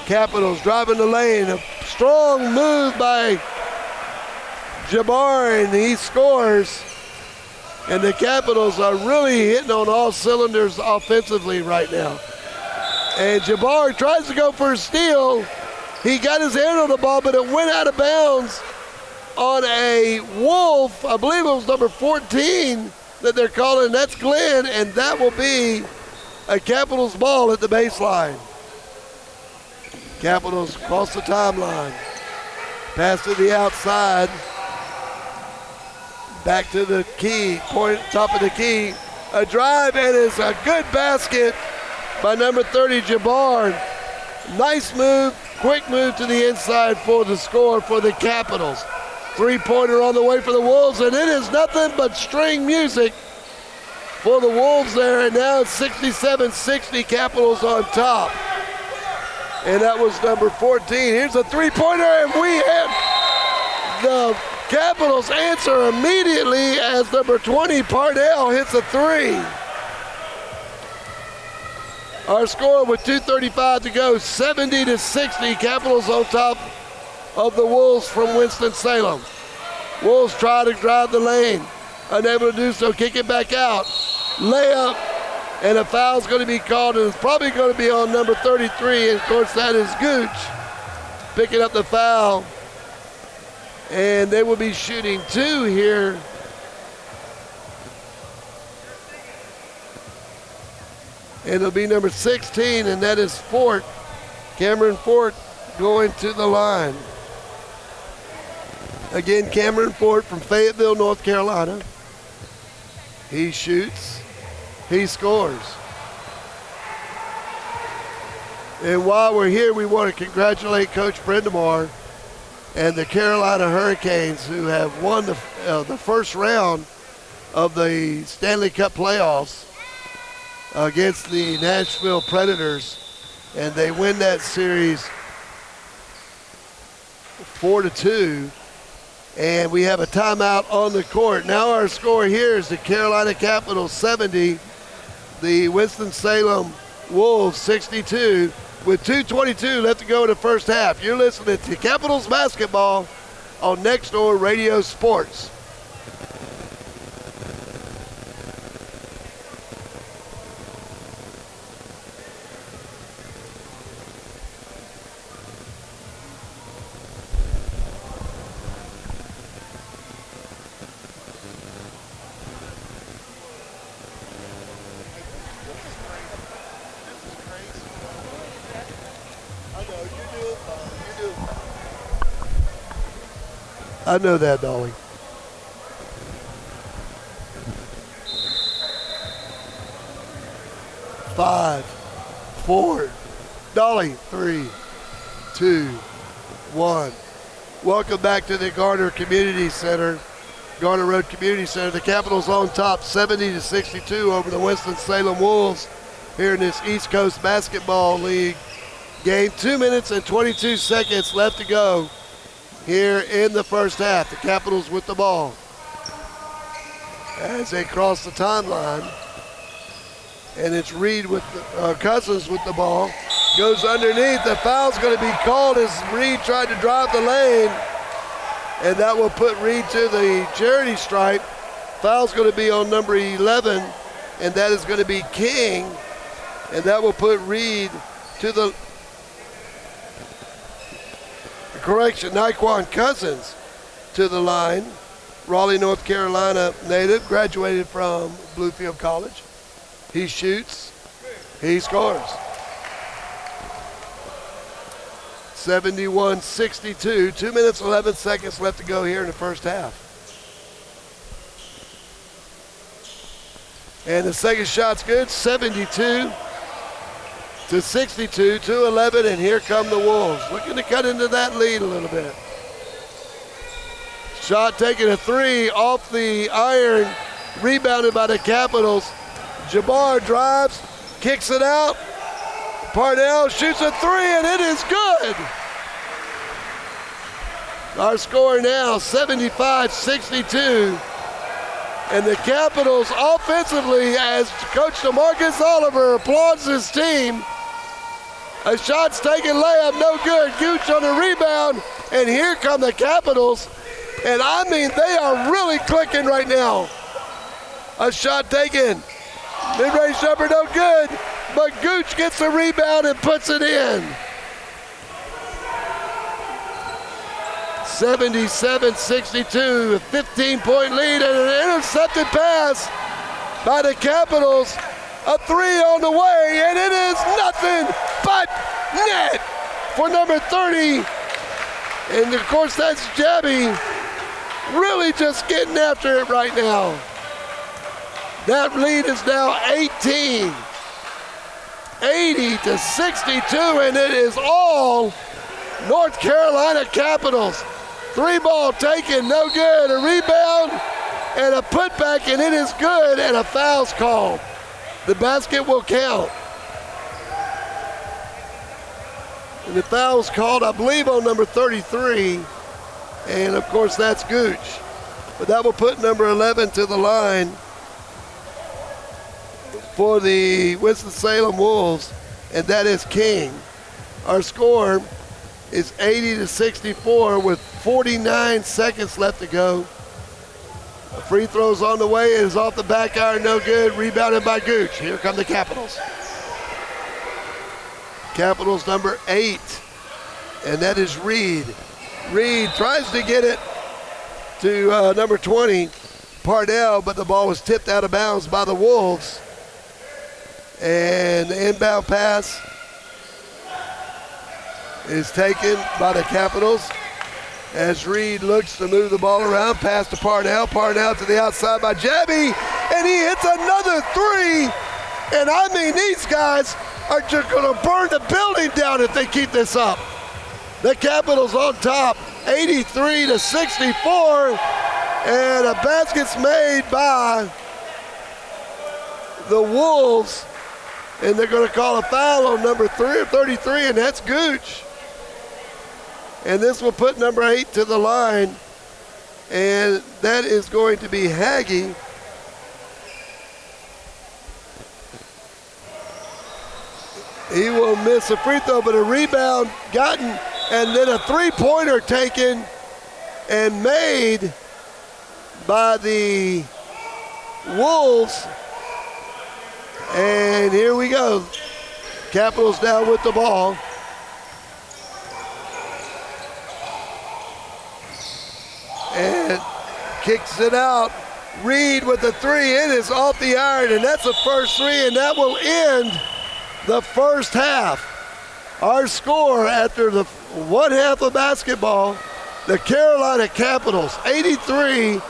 Capitals driving the lane. A strong move by Jabbar, and he scores. And the Capitals are really hitting on all cylinders offensively right now. And Jabbar tries to go for a steal. He got his hand on the ball, but it went out of bounds on a Wolf. I believe it was number 14 that they're calling. That's Glenn, and that will be a Capitals ball at the baseline. Capitals cross the timeline. Pass to the outside. Back to the key, point top of the key. A drive, and it's a good basket by number 30, Jabbar. Nice move, quick move to the inside for the score for the Capitals. Three-pointer on the way for the Wolves, and it is nothing but string music for the Wolves there, and now it's 67-60, Capitals on top. And that was number 14. Here's a three-pointer, and we have the Capitals answer immediately as number 20, Pardell, hits a three. Our score with 2:35 to go, 70-60, Capitals on top of the Wolves from Winston-Salem. Wolves try to drive the lane, unable to do so, kick it back out. Layup, and a foul's going to be called, and it's probably going to be on number 33, and of course that is Gooch picking up the foul. And they will be shooting two here. And it'll be number 16, and that is Fort. Cameron Fort going to the line. Again, Cameron Fort from Fayetteville, North Carolina. He shoots. He scores. And while we're here, we want to congratulate Coach Brendamore and the Carolina Hurricanes, who have won the first round of the Stanley Cup playoffs against the Nashville Predators. And they win that series 4-2. And we have a timeout on the court. Now our score here is the Carolina Capitals 70, the Winston-Salem Wolves 62, with 2:22 left to go in the first half. You're listening to Capitals basketball on Next Door Radio Sports. I know that, Dolly. Five, four, Dolly, 3, 2, 1. Welcome back to the Garner Community Center, Garner Road Community Center. The Capitals on top, 70-62 over the Winston-Salem Wolves here in this East Coast Basketball League game. 2 minutes and 22 seconds left to go here in the first half. The Capitals with the ball as they cross the timeline, and it's Reed with Cousins with the ball. Goes underneath. The foul's going to be called as Reed tried to drive the lane, and that will put Reed to the charity stripe. Foul's going to be on number 11, and that is going to be King, and that will put Reed to the Naquan Cousins to the line. Raleigh, North Carolina native, graduated from Bluefield College. He shoots, he scores. 71-62, 2 minutes, 11 seconds left to go here in the first half. And the second shot's good, 72-62 to 11, and here come the Wolves. Looking to cut into that lead a little bit. Shot taking a three off the iron, rebounded by the Capitals. Jabbar drives, kicks it out. Parnell shoots a three, and it is good. Our score now, 75-62. And the Capitals offensively, as Coach DeMarcus Oliver applauds his team. A shot's taken, layup, no good. Gooch on the rebound, and here come the Capitals. And I mean, they are really clicking right now. A shot taken. Mid-range jumper, no good. But Gooch gets the rebound and puts it in. 77-62, a 15-point lead, and an intercepted pass by the Capitals. A three on the way, and it is nothing but net for number 30. And of course, that's Jabby really just getting after it right now. That lead is now 18. 80-62, and it is all North Carolina Capitals. Three ball taken, no good. A rebound and a putback, and it is good, and a foul's called. The basket will count. And the foul's called, I believe, on number 33. And, of course, that's Gooch. But that will put number 11 to the line for the Winston-Salem Wolves, and that is King. Our score is 80-64 with 49 seconds left to go. A free throw's on the way. It is off the back iron, no good. Rebounded by Gooch. Here come the Capitals. Capitals number 8, and that is Reed. Reed tries to get it to number 20, Parnell, but the ball was tipped out of bounds by the Wolves. And the inbound pass is taken by the Capitals as Reed looks to move the ball around. Pass to Parnell. Parnell to the outside by Jabby. and he hits another three. And I mean, these guys are just going to burn the building down if they keep this up. The Capitals on top, 83-64, and a basket's made by the Wolves, and they're going to call a foul on number 33, and that's Gooch. And this will put number 8 to the line, and that is going to be Hagee. He will miss a free throw, but a rebound gotten, and then a three-pointer taken and made by the Wolves. And here we go. Capitals down with the ball. And kicks it out. Reed with the three. It is off the iron, and that's the first three, and that will end the first half. Our score after the one half of basketball, the Carolina Capitals 83,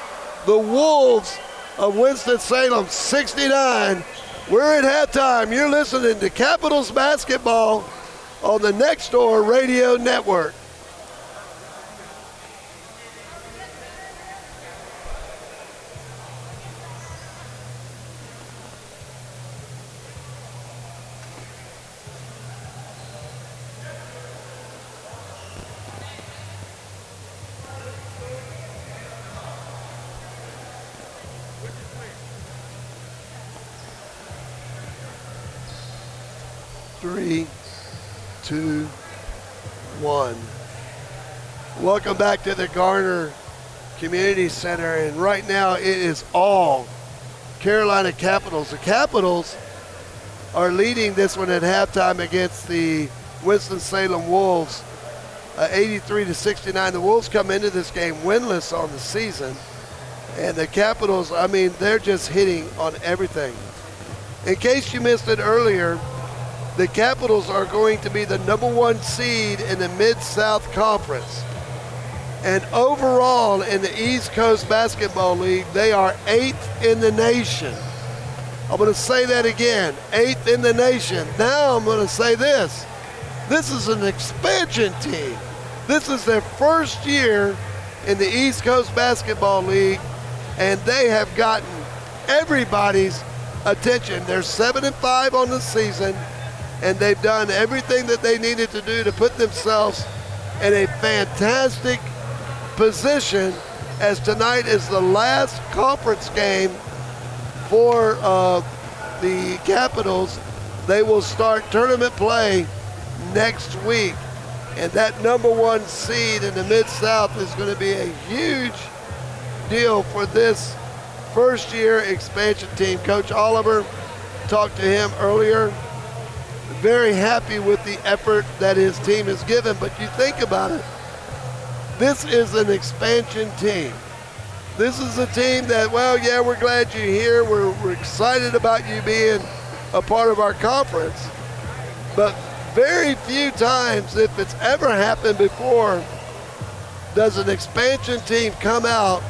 the Wolves of Winston-Salem 69. We're at halftime. You're listening to Capitals basketball on the Next Door Radio Network. Three, two, one. Welcome back to the Garner Community Center, and right now it is all Carolina Capitals. The Capitals are leading this one at halftime against the Winston-Salem Wolves, 83-69. The Wolves come into this game winless on the season, and the Capitals, I mean, they're just hitting on everything. In case you missed it earlier, the Capitals are going to be the number one seed in the Mid-South Conference. And overall in the East Coast Basketball League, they are 8th in the nation. I'm going to say that again, 8th in the nation. Now I'm going to say this. This is an expansion team. This is their first year in the East Coast Basketball League, and they have gotten everybody's attention. They're 7-5 on the season, and they've done everything that they needed to do to put themselves in a fantastic position, as tonight is the last conference game for the Capitals. They will start tournament play next week, and that number one seed in the Mid-South is going to be a huge deal for this first-year expansion team. Coach Oliver, talked to him earlier, very happy with the effort that his team has given. But you think about it, this is an expansion team. This is a team that, well, yeah, we're glad you're here. We're excited about you being a part of our conference. But very few times, if it's ever happened before, does an expansion team come out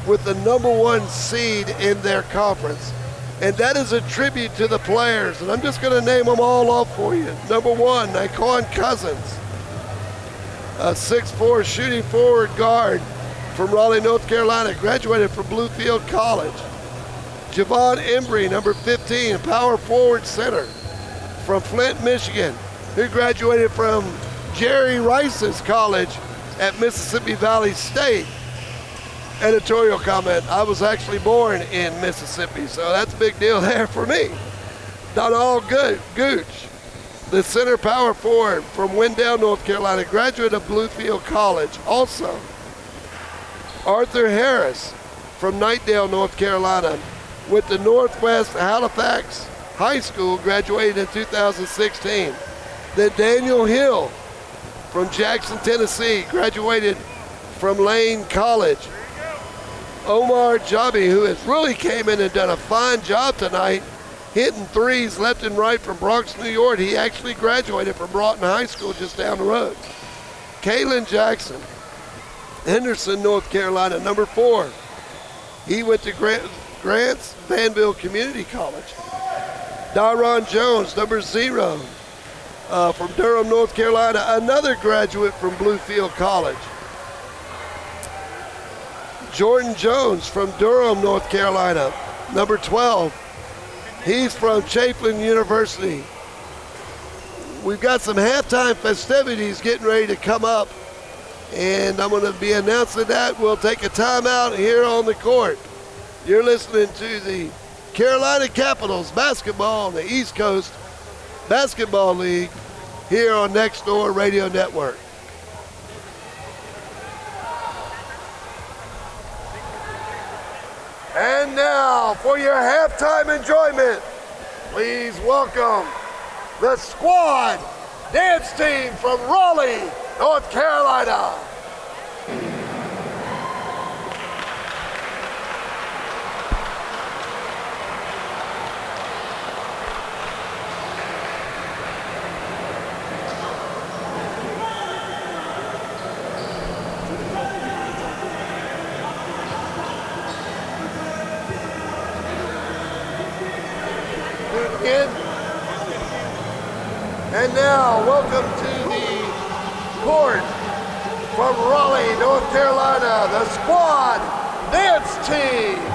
with the number one seed in their conference. And that is a tribute to the players. And I'm just going to name them all off for you. Number one, Naquan Cousins, a 6'4" shooting forward guard from Raleigh, North Carolina, graduated from Bluefield College. Javon Embry, number 15, power forward center from Flint, Michigan, who graduated from Jerry Rice's college at Mississippi Valley State. Editorial comment, I was actually born in Mississippi, so that's a big deal there for me. Not all good. Gooch, the center power forward from Wendell, North Carolina, graduate of Bluefield College. Also, Arthur Harris from Knightdale, North Carolina, with the Northwest Halifax High School, graduated in 2016. Then Daniel Hill from Jackson, Tennessee, graduated from Lane College. Omar Jabi, who has really came in and done a fine job tonight, hitting threes left and right from Bronx, New York. He actually graduated from Broughton High School just down the road. Kalen Jackson, Henderson, North Carolina, number 4. He went to Grants, Vanville Community College. Daron Jones, number 0, from Durham, North Carolina, another graduate from Bluefield College. Jordan Jones from Durham, North Carolina, number 12. He's from Chaplin University. We've got some halftime festivities getting ready to come up, and I'm going to be announcing that. We'll take a timeout here on the court. You're listening to the Carolina Capitals basketball on the East Coast Basketball League here on Next Door Radio Network. And now, for your halftime enjoyment, please welcome the squad dance team from Raleigh, North Carolina. And now, welcome to the court from Raleigh, North Carolina, the squad dance team.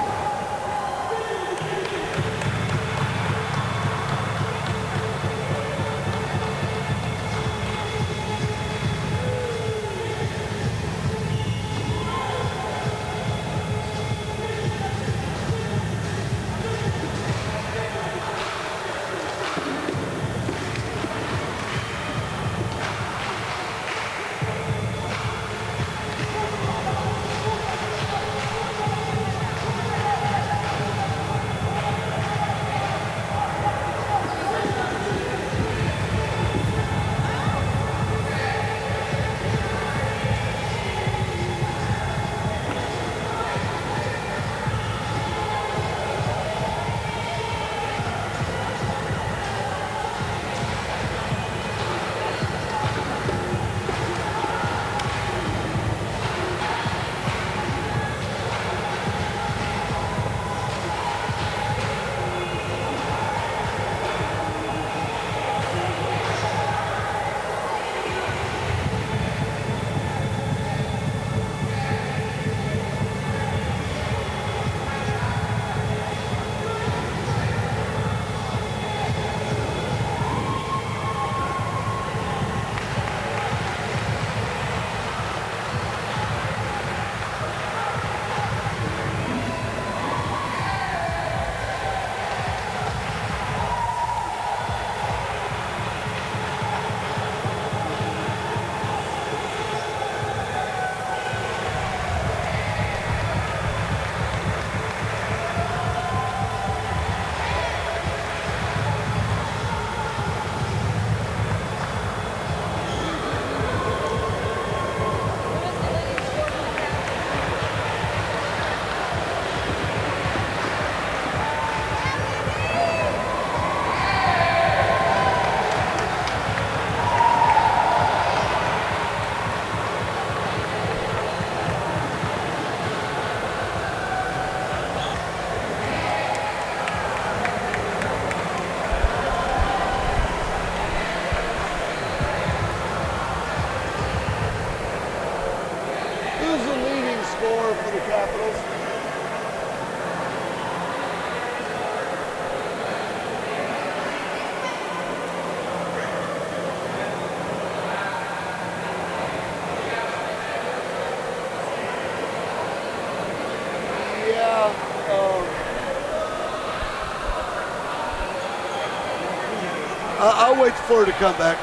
I'll wait for her to come back.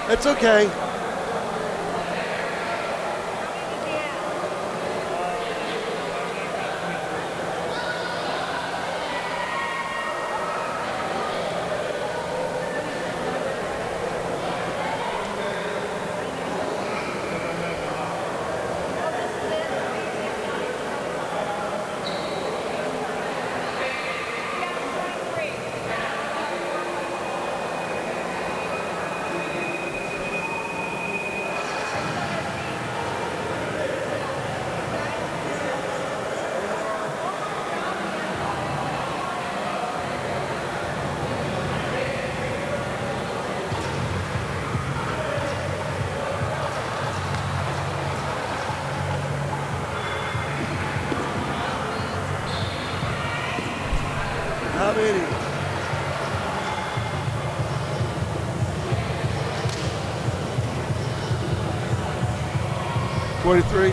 That's okay. inning. '23.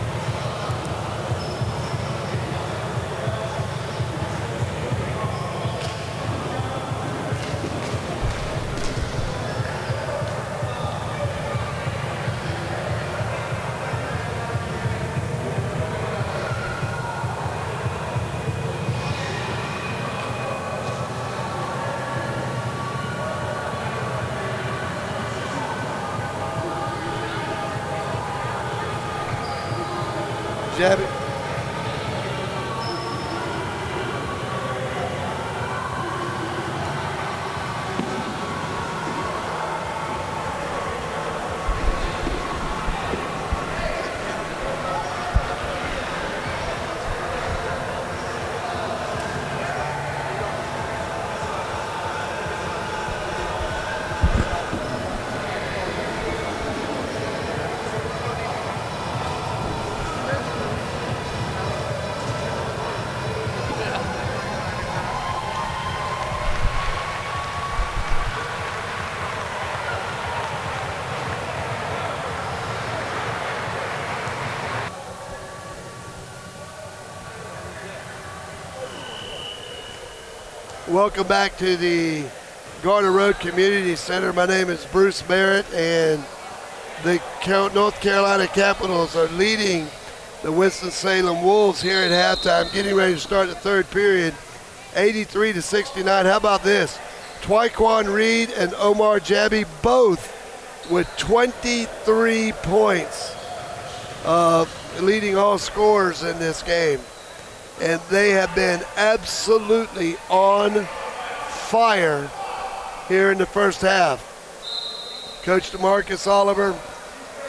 Jabby. Welcome back to the Garner Road Community Center. My name is Bruce Barrett, and the North Carolina Capitals are leading the Winston-Salem Wolves here at halftime, getting ready to start the third period, 83-69. How about this? Twyquan Reed and Omar Jabby both with 23 points, leading all scorers in this game. And they have been absolutely on fire here in the first half. Coach DeMarcus Oliver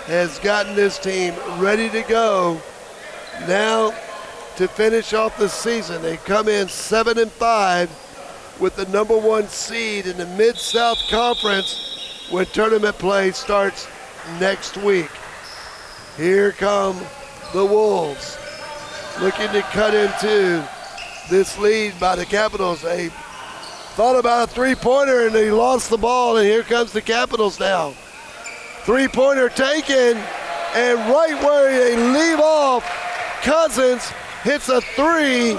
has gotten this team ready to go now to finish off the season. They come in 7-5 with the number 1 seed in the Mid-South Conference when tournament play starts next week. Here come the Wolves, looking to cut into this lead by the Capitals. They thought about a three-pointer and they lost the ball, and here comes the Capitals now. Three-pointer taken, and right where they leave off, Cousins hits a three,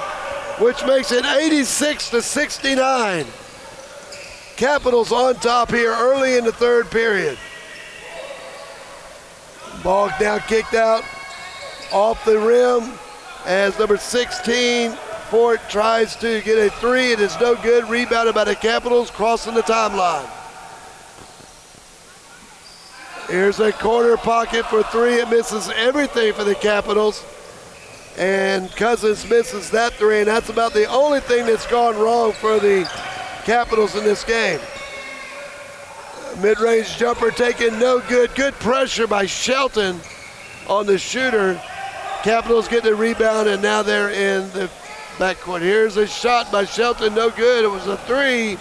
which makes it 86-69. Capitals on top here early in the third period. Ball now kicked out off the rim as number 16, Fort, tries to get a three. It is no good. Rebounded by the Capitals, crossing the timeline. Here's a corner pocket for three. It misses everything for the Capitals. And Cousins misses that three, and that's about the only thing that's gone wrong for the Capitals in this game. Mid-range jumper taken, no good. Good pressure by Shelton on the shooter. Capitals get the rebound, and now they're in the backcourt. Here's a shot by Shelton, no good. It was a three.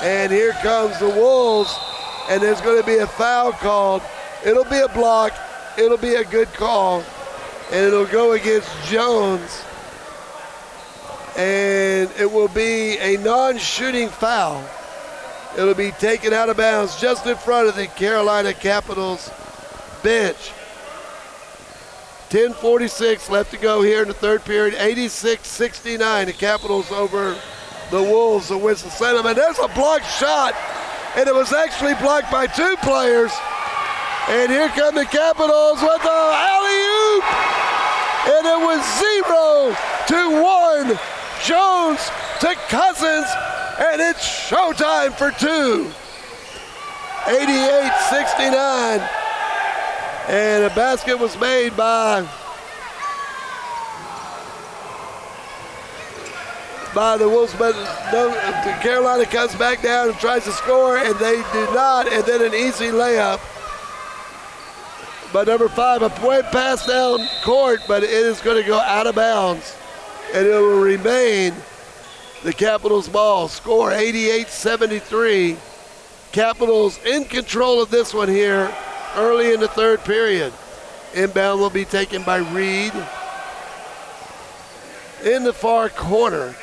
And here comes the Wolves, and there's going to be a foul called. It'll be a block. It'll be a good call, and it'll go against Jones. And it will be a non-shooting foul. It'll be taken out of bounds just in front of the Carolina Capitals bench. 10:46 left to go here in the third period. 86-69, the Capitals over the Wolves of Winston-Salem. And there's a blocked shot, and it was actually blocked by two players. And here come the Capitals with the alley-oop, and it was 0-1. Jones to Cousins, and it's showtime for two. 88-69. And a basket was made by the Wolves, but Carolina comes back down and tries to score, and they do not, and then an easy layup by number 5. A went pass down court, but it is going to go out of bounds, and it will remain the Capitals ball. Score 88-73. Capitals in control of this one here early in the third period. Inbound will be taken by Reed in the far corner.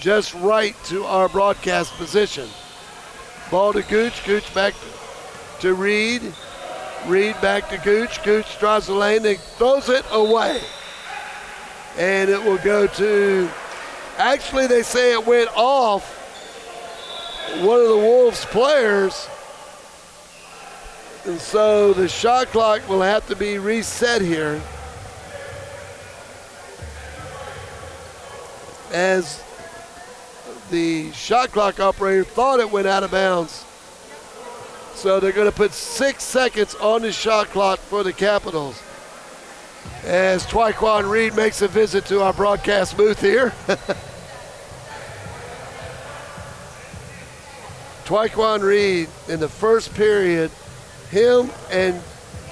just right to our broadcast position. Ball to Gooch. Gooch back to Reed. Reed back to Gooch. Gooch drives the lane and throws it away. And it will go to, actually they say it went off one of the Wolves players. And so the shot clock will have to be reset here, as the shot clock operator thought it went out of bounds. So they're going to put 6 seconds on the shot clock for the Capitals, as Twyquan Reed makes a visit to our broadcast booth here. Twyquan Reed in the first period, him and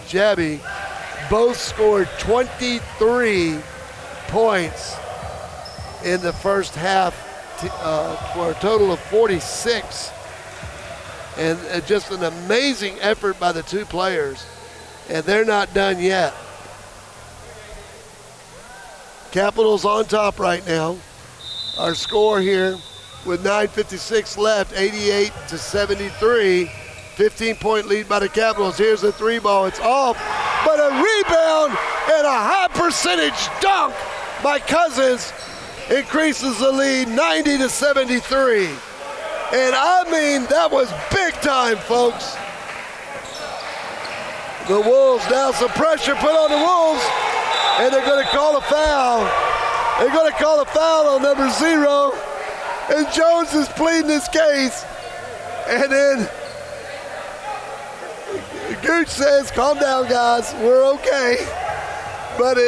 Jabby both scored 23 points in the first half for a total of 46. And just an amazing effort by the two players. And they're not done yet. Capitals on top right now. Our score here with 9:56 left, 88-73. 15-point lead by the Capitals. Here's the three ball. It's off, but a rebound and a high percentage dunk by Cousins increases the lead 90-73. And I mean, that was big time, folks. The Wolves, now some pressure put on the Wolves, and they're going to call a foul. They're going to call a foul on number 0, and Jones is pleading his case. And then Gooch says, calm down, guys, we're okay. But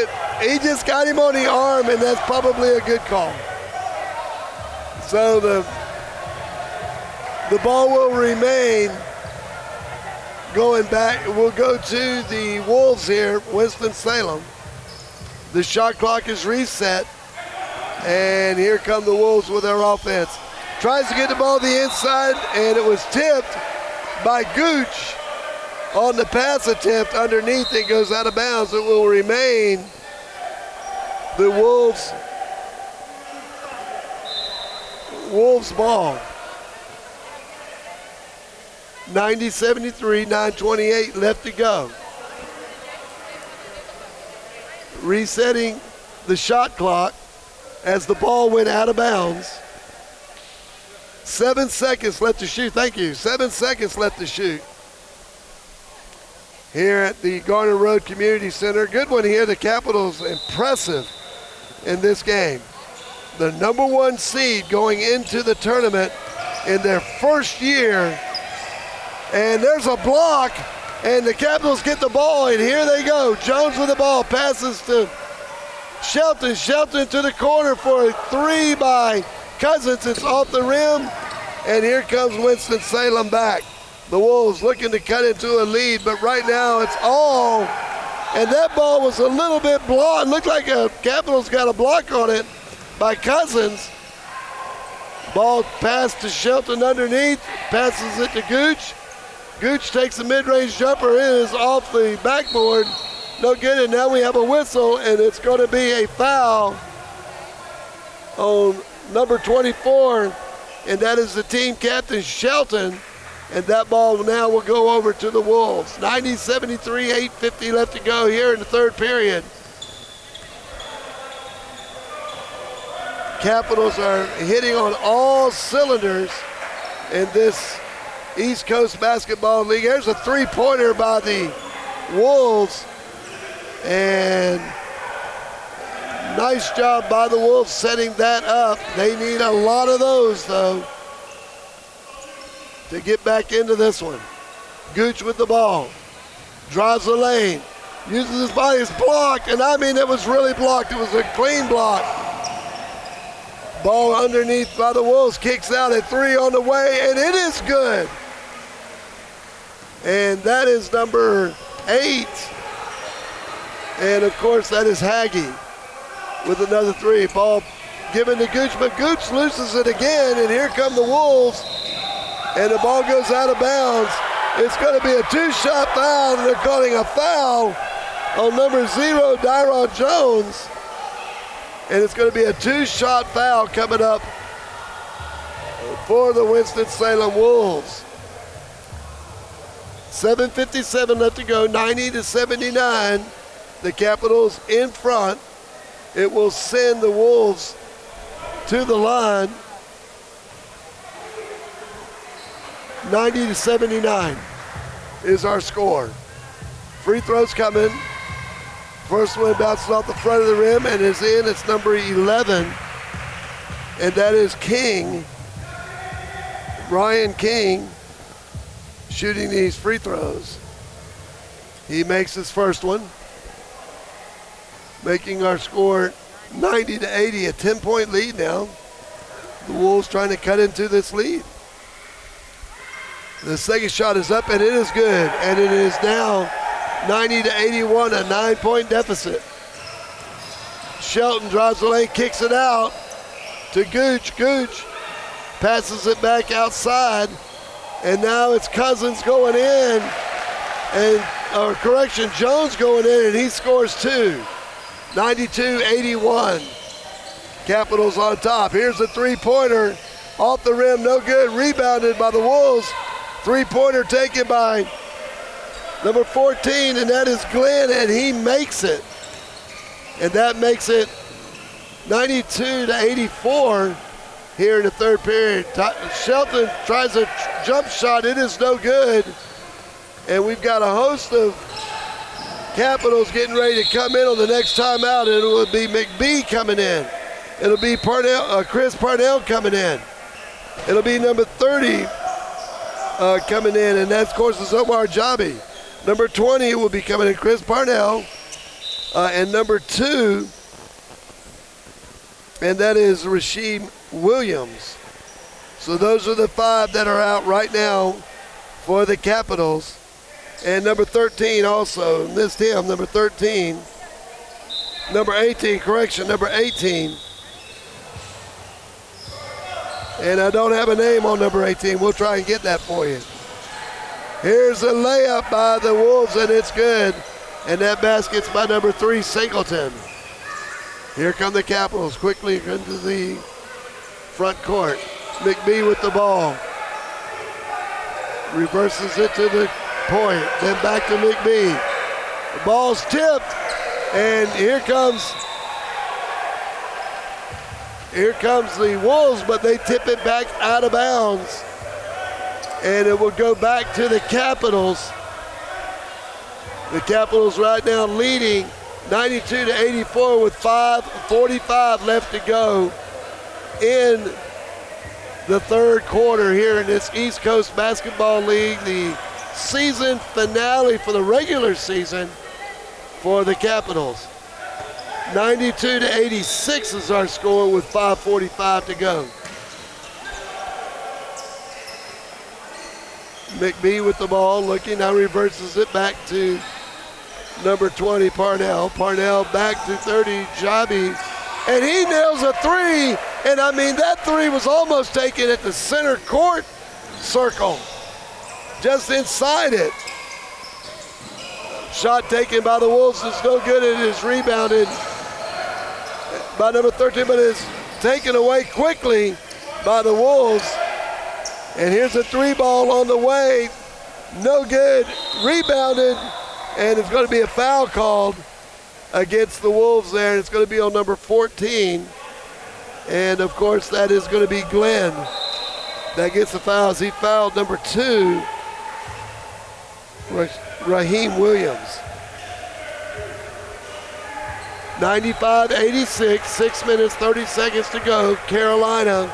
he just got him on the arm, and that's probably a good call. So the ball will remain going back. We'll go to the Wolves here, Winston-Salem. The shot clock is reset, and here come the Wolves with their offense. Tries to get the ball to the inside, and it was tipped by Gooch on the pass attempt underneath. It goes out of bounds. It will remain the Wolves ball. 90-73, 9:28 left to go. Resetting the shot clock as the ball went out of bounds. 7 seconds left to shoot. Thank you. 7 seconds left to shoot here at the Garner Road Community Center. Good one here. The Capitals impressive in this game. The number 1 seed going into the tournament in their first year. And there's a block, and the Capitals get the ball, and here they go. Jones with the ball, passes to Shelton. Shelton to the corner for a 3 by Cousins. It's off the rim, and here comes Winston-Salem back. The Wolves looking to cut into a lead, but right now it's all, and that ball was a little bit blocked. Looked like a Capitals got a block on it by Cousins. Ball passed to Shelton underneath, passes it to Gooch. Gooch takes a mid-range jumper. It is off the backboard. No good, and now we have a whistle, and it's going to be a foul on number 24, and that is the team captain, Shelton, and that ball now will go over to the Wolves. 90-73, 8:50 left to go here in the third period. Capitals are hitting on all cylinders in this East Coast Basketball League. There's a three-pointer by the Wolves, and nice job by the Wolves setting that up. They need a lot of those, though, to get back into this one. Gooch with the ball, drives the lane, uses his body, it's blocked, and I mean it was really blocked. It was a clean block. Ball underneath by the Wolves, kicks out at 3 on the way, and it is good. And that is number 8. And of course that is Haggy with another 3. Ball given to Gooch, but Gooch loses it again, and here come the Wolves, and the ball goes out of bounds. It's going to be a 2-shot foul, and they're calling a foul on number 0, Dyron Jones. And it's going to be a 2-shot foul coming up for the Winston-Salem Wolves. 7:57 left to go, 90-79. The Capitals in front. It will send the Wolves to the line. 90-79 is our score. Free throws coming. First one bounces off the front of the rim and is in. It's number 11, and that is King. Ryan King shooting these free throws. He makes his first one, making our score 90-80, a 10-point lead now. The Wolves trying to cut into this lead. The second shot is up, and it is good, and it is now 90-81, a 9-point deficit. Shelton drives the lane, kicks it out to Gooch. Gooch passes it back outside, and now it's Cousins going in, Jones going in, and he scores two. 92-81. Capitals on top. Here's a three-pointer off the rim, no good. Rebounded by the Wolves. Three-pointer taken by number 14, and that is Glenn, and he makes it. And that makes it 92-84 here in the third period. Shelton tries a jump shot. It is no good. And we've got a host of Capitals getting ready to come in on the next timeout. It will be McBee coming in. It'll be Chris Parnell coming in. It'll be number 30 coming in, and that, of course, is Omar Jabi. Number 20 will be coming in, Chris Parnell. And number 2, and that is Rasheem Williams. So those are the 5 that are out right now for the Capitals. And number 13 also, missed him, number 13. Number 18, number 18. And I don't have a name on number 18. We'll try and get that for you. Here's a layup by the Wolves, and it's good. And that basket's by number 3, Singleton. Here come the Capitals quickly into the front court. McBee with the ball. Reverses it to the point, then back to McBee. The ball's tipped, and here comes the Wolves, but they tip it back out of bounds. And it will go back to the Capitals. The Capitals right now leading 92-84 with 5:45 left to go in the third quarter here in this East Coast Basketball League, the season finale for the regular season for the Capitals. 92-86 is our score with 5:45 to go. McBee with the ball, looking, now reverses it back to number 20, Parnell. Parnell back to 30, Jabi, and he nails a three. And I mean, that three was almost taken at the center court circle, just inside it. Shot taken by the Wolves is no good. It is rebounded by number 13, but it's taken away quickly by the Wolves. And here's a three ball on the way. No good. Rebounded. And it's going to be a foul called against the Wolves there. And it's going to be on number 14. And, of course, that is going to be Glenn that gets the fouls. He fouled number 2, Raheem Williams. 95-86, 6 minutes, 30 seconds to go. Carolina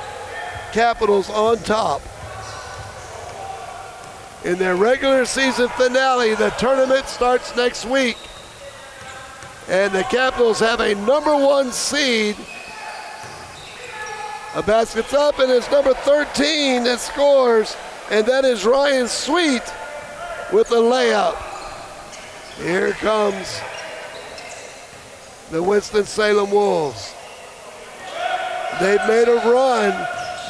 Capitals on top. In their regular season finale, the tournament starts next week. And the Capitals have a number 1 seed. A basket's up, and it's number 13 that scores, and that is Ryan Sweet with a layup. Here comes the Winston-Salem Wolves. They've made a run,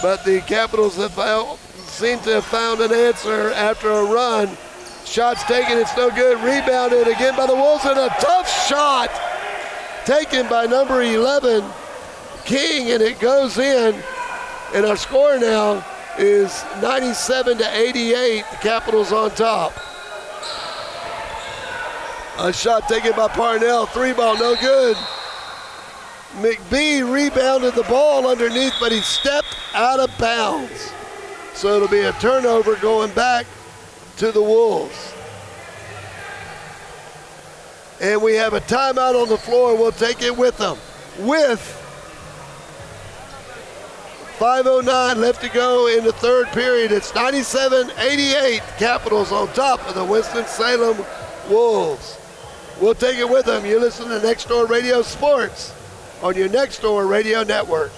but the Capitals seem to have found an answer after a run. Shots taken, it's no good. Rebounded again by the Wolves, and a tough shot taken by number 11, King, and it goes in. And our score now is 97-88. The Capitals on top. A shot taken by Parnell. 3-ball, no good. McBee rebounded the ball underneath, but he stepped out of bounds. So it'll be a turnover going back to the Wolves. And we have a timeout on the floor. We'll take it with them. With 5:09 left to go in the third period. It's 97-88. Capitals on top of the Winston-Salem Wolves. We'll take it with them. You listen to Next Door Radio Sports on your Next Door Radio Network.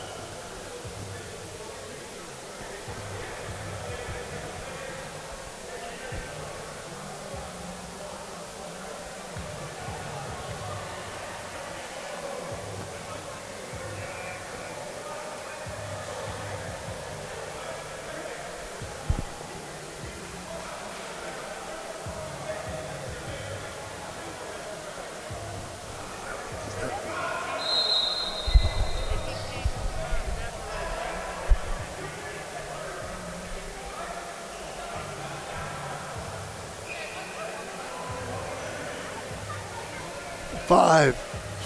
Five,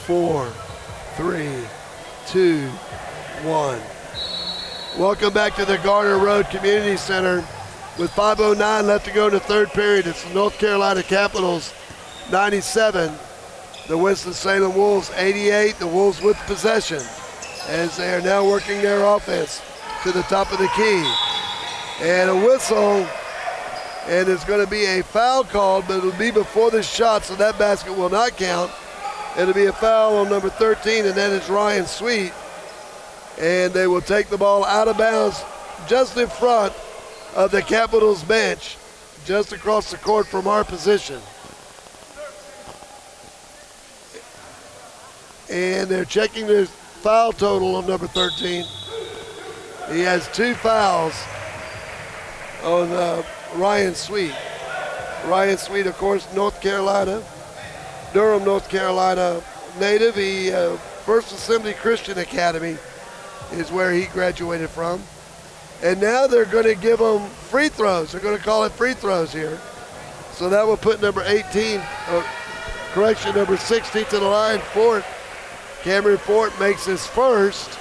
four, three, two, one. Welcome back to the Garner Road Community Center. With 5:09 left to go in the third period, it's the North Carolina Capitals 97, the Winston-Salem Wolves 88. The Wolves with possession as they are now working their offense to the top of the key. And a whistle, and it's going to be a foul called, but it'll be before the shot, so that basket will not count. It'll be a foul on number 13, and that is Ryan Sweet. And they will take the ball out of bounds just in front of the Capitals bench, just across the court from our position. And they're checking the foul total on number 13. He has 2 fouls on Ryan Sweet. Ryan Sweet, of course, North Carolina. Durham, North Carolina native. He First Assembly Christian Academy is where he graduated from. And now they're going to give him free throws. They're going to call it free throws here. So that will put number 18, number 16 to the line. Fort, Cameron Fort makes his first.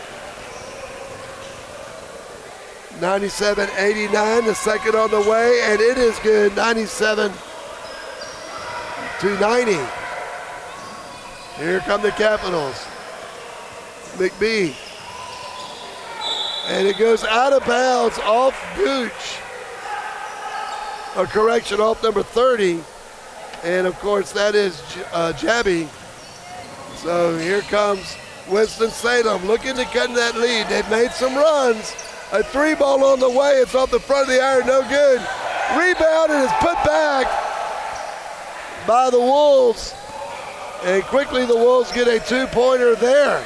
97-89, the second on the way, and it is good, 97-90. Here come the Capitals. McBee. And it goes out of bounds off Gooch. A correction off number 30. And of course that is Jabby. So here comes Winston-Salem looking to cut that lead. They've made some runs. A 3-ball on the way. It's off the front of the iron. No good. Rebound and is put back by the Wolves. And quickly the Wolves get a 2-pointer there.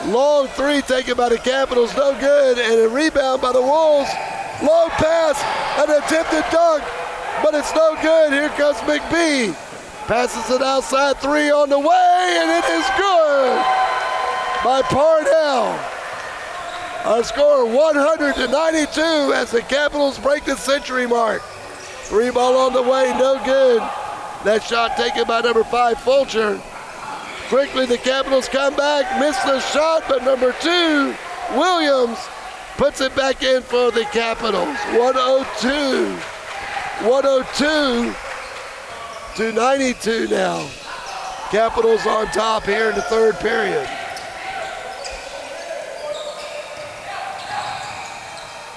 Long 3 taken by the Capitals, no good, and a rebound by the Wolves. Long pass, an attempted dunk, but it's no good. Here comes McBee. Passes it outside, 3 on the way, and it is good by Parnell. Our score 100-92 as the Capitals break the century mark. 3-ball on the way, no good. That shot taken by number 5, Fulcher. Quickly the Capitals come back, miss the shot, but number 2, Williams, puts it back in for the Capitals. 102-92 now. Capitals on top here in the third period.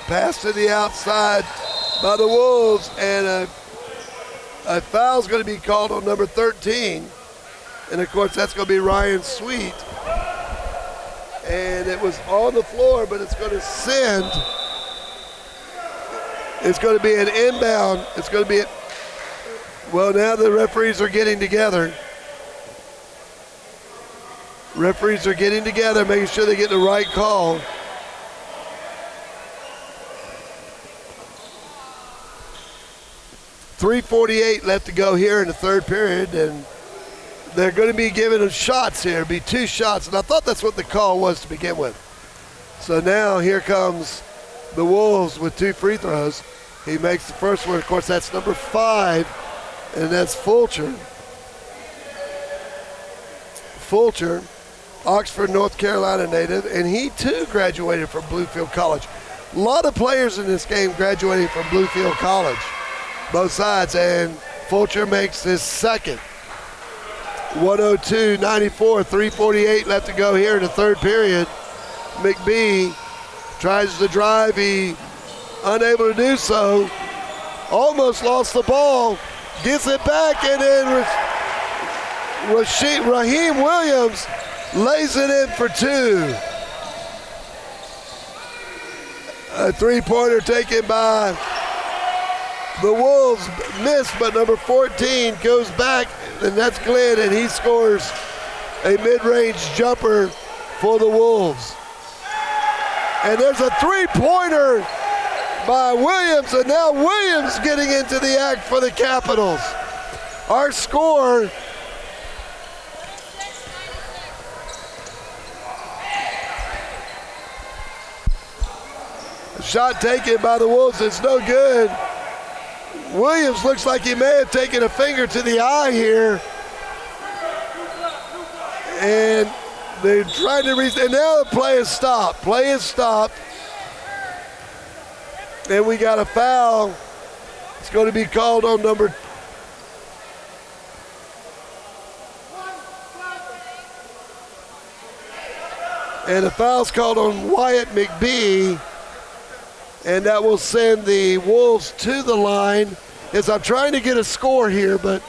Pass to the outside by the Wolves, and a foul's going to be called on number 13. And of course, that's going to be Ryan Sweet. And it was on the floor, but it's going to send. It's going to be an inbound. It's going to be, well, now the referees are getting together. Referees are getting together, making sure they get the right call. .348 left to go here in the third period, and they're going to be giving them shots here. It'll be 2 shots, and I thought that's what the call was to begin with. So now here comes the Wolves with 2 free throws. He makes the first one. Of course, that's number 5, and that's Fulcher. Fulcher, Oxford, North Carolina native, and he too graduated from Bluefield College. A lot of players in this game graduating from Bluefield College, both sides, and Fulcher makes his second. 102-94, 3:48 left to go here in the third period. McBee tries to drive, he unable to do so. Almost lost the ball, gets it back, and then Raheem Williams lays it in for 2. A three-pointer taken by the Wolves, missed, but number 14 goes back, and that's Glenn, and he scores a mid-range jumper for the Wolves. And there's a three-pointer by Williams, and now Williams getting into the act for the Capitals. Our score shot taken by the Wolves, it's no good. Williams looks like he may have taken a finger to the eye here. And they're trying to reach, and now the play is stopped. Play is stopped. And we got a foul. It's going to be called on number. And the foul's called on Wyatt McBee. And that will send the Wolves to the line. As I'm trying to get a score here, but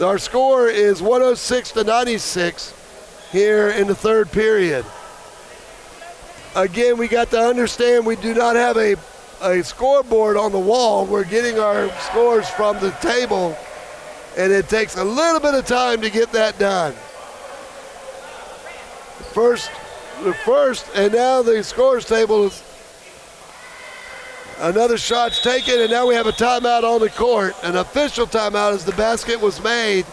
our score is 106-96 here in the third period. Again, we got to understand we do not have a scoreboard on the wall. We're getting our scores from the table, and it takes a little bit of time to get that done. The first, and now the scores table is. Another shot's taken, and now we have a timeout on the court. An official timeout as the basket was made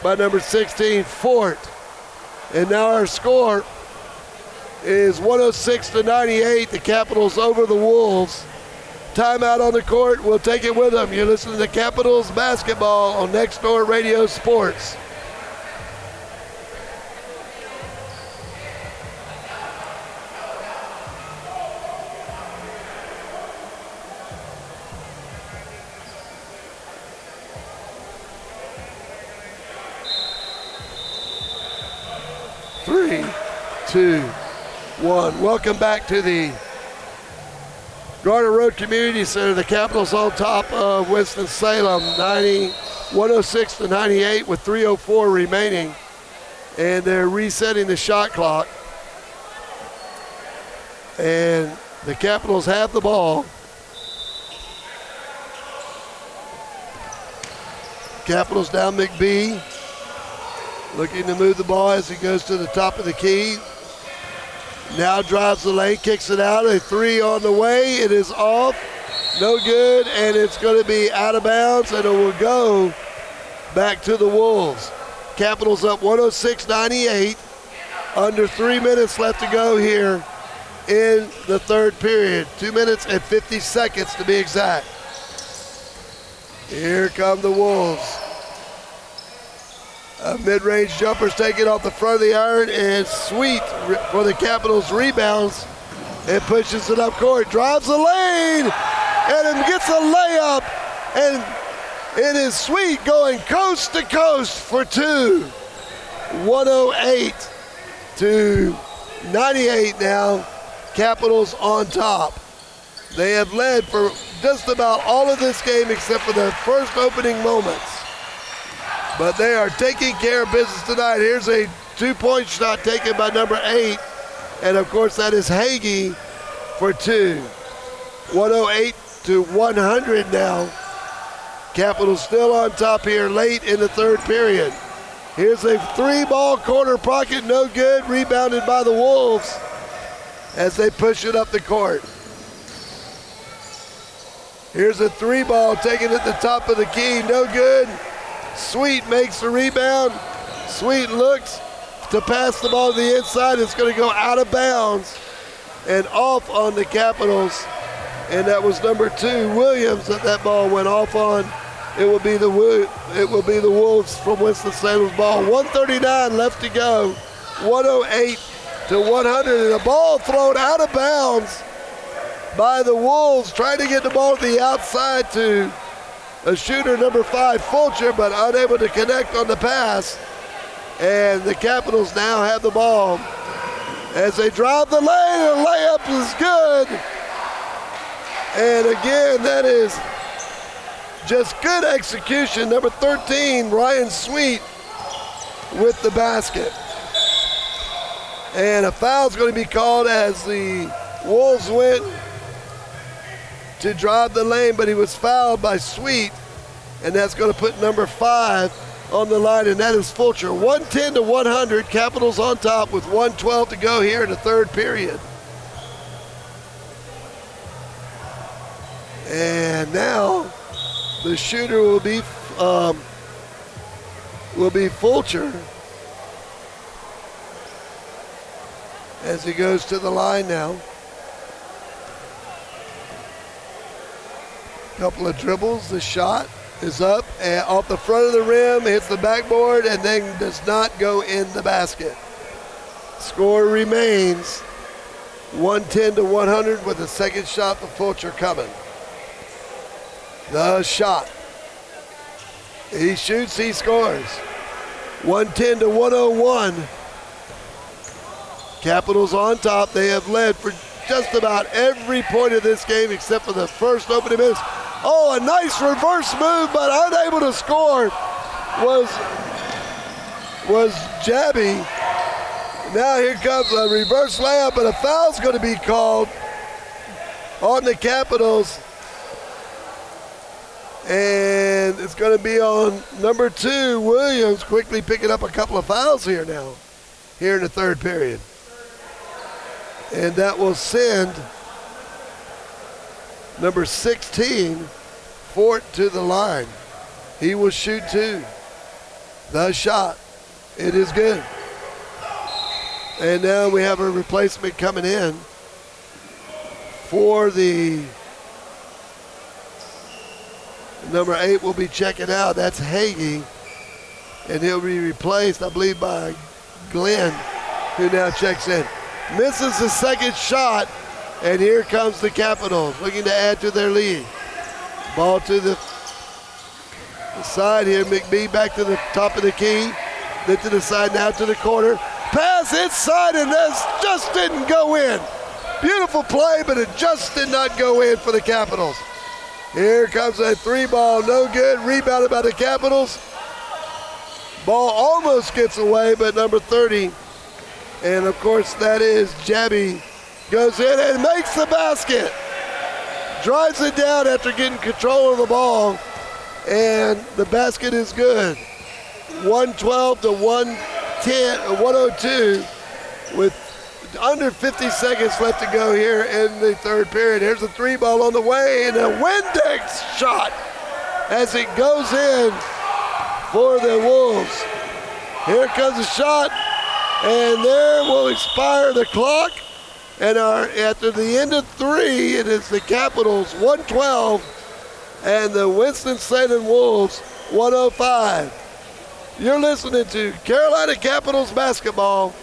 by number 16, Fort. And now our score is 106-98. The Capitals over the Wolves. Timeout on the court. We'll take it with them. You're listening to Capitals basketball on Next Door Radio Sports. Three, two, one. Welcome back to the Garner Road Community Center. The Capitals on top of Winston-Salem, 106-98 with 3:04 remaining. And they're resetting the shot clock. And the Capitals have the ball. Capitals down McBee. Looking to move the ball as he goes to the top of the key. Now drives the lane, kicks it out. A three on the way. It is off. No good, and it's going to be out of bounds, and it will go back to the Wolves. Capitals up 106-98. Under 3 minutes left to go here in the third period. 2 minutes and 50 seconds to be exact. Here come the Wolves. A mid-range jumper's taken off the front of the iron, and Sweet for the Capitals rebounds and pushes it up court. Drives the lane and gets a layup, and it is Sweet going coast to coast for 2. 108-98 now. Capitals on top. They have led for just about all of this game except for the first opening moments. But they are taking care of business tonight. Here's a two-point shot taken by number 8. And, of course, that is Hagee for 2. 108-100 now. Capitals still on top here late in the third period. Here's a three-ball corner pocket, no good. Rebounded by the Wolves as they push it up the court. Here's a three-ball taken at the top of the key, no good. Sweet makes the rebound. Sweet looks to pass the ball to the inside. It's going to go out of bounds. and off on the Capitals. And that was number 2, Williams, that ball went off on. It will be the Wolves from Winston-Salem's ball. 1:39 left to go. 108 to 100, and a ball thrown out of bounds by the Wolves, trying to get the ball to the outside to a shooter, number 5, Fulcher, but unable to connect on the pass. And the Capitals now have the ball as they drive the lane. The layup is good. And again, that is just good execution. Number 13, Ryan Sweet with the basket. And a foul's going to be called as the Wolves went to drive the lane, but he was fouled by Sweet, and that's going to put number 5 on the line, and that is Fulcher. 110 to 100, Capitals on top with 1:12 to go here in the third period. And now the shooter will be Fulcher as he goes to the line now. Couple of dribbles, the shot is up and off the front of the rim, hits the backboard, and then does not go in the basket. Score remains 110 to 100 with the second shot for Fulcher coming. The shot. He shoots, he scores. 110 to 101. Capitals on top. They have led for just about every point of this game except for the first opening minutes. Oh, a nice reverse move, but unable to score was Jabby. Now here comes a reverse layup, but a foul's going to be called on the Capitals. And it's going to be on number 2, Williams, quickly picking up a couple of fouls here now, here in the third period. And that will send number 16, Fort, to the line. He will shoot 2. The shot. It is good. And now we have a replacement coming in for the number 8 will be checking out. That's Hagee. And he'll be replaced, I believe, by Glenn, who now checks in. Misses the second shot, and here comes the Capitals looking to add to their lead. Ball to the side here. McBee back to the top of the key. Then to the side, now to the corner. Pass inside, and that just didn't go in. Beautiful play, but it just did not go in for the Capitals. Here comes a 3-ball, no good. Rebounded by the Capitals. Ball almost gets away, but number 30, and of course that is Jabby, goes in and makes the basket. Drives it down after getting control of the ball, and the basket is good. 112 to 102 with under 50 seconds left to go here in the third period. Here's a 3-ball on the way, and a Windex shot as it goes in for the Wolves. Here comes the shot, and there will expire the clock. And after the end of 3, it is the Capitals 112 and the Winston-Salem Wolves 105. You're listening to Carolina Capitals basketball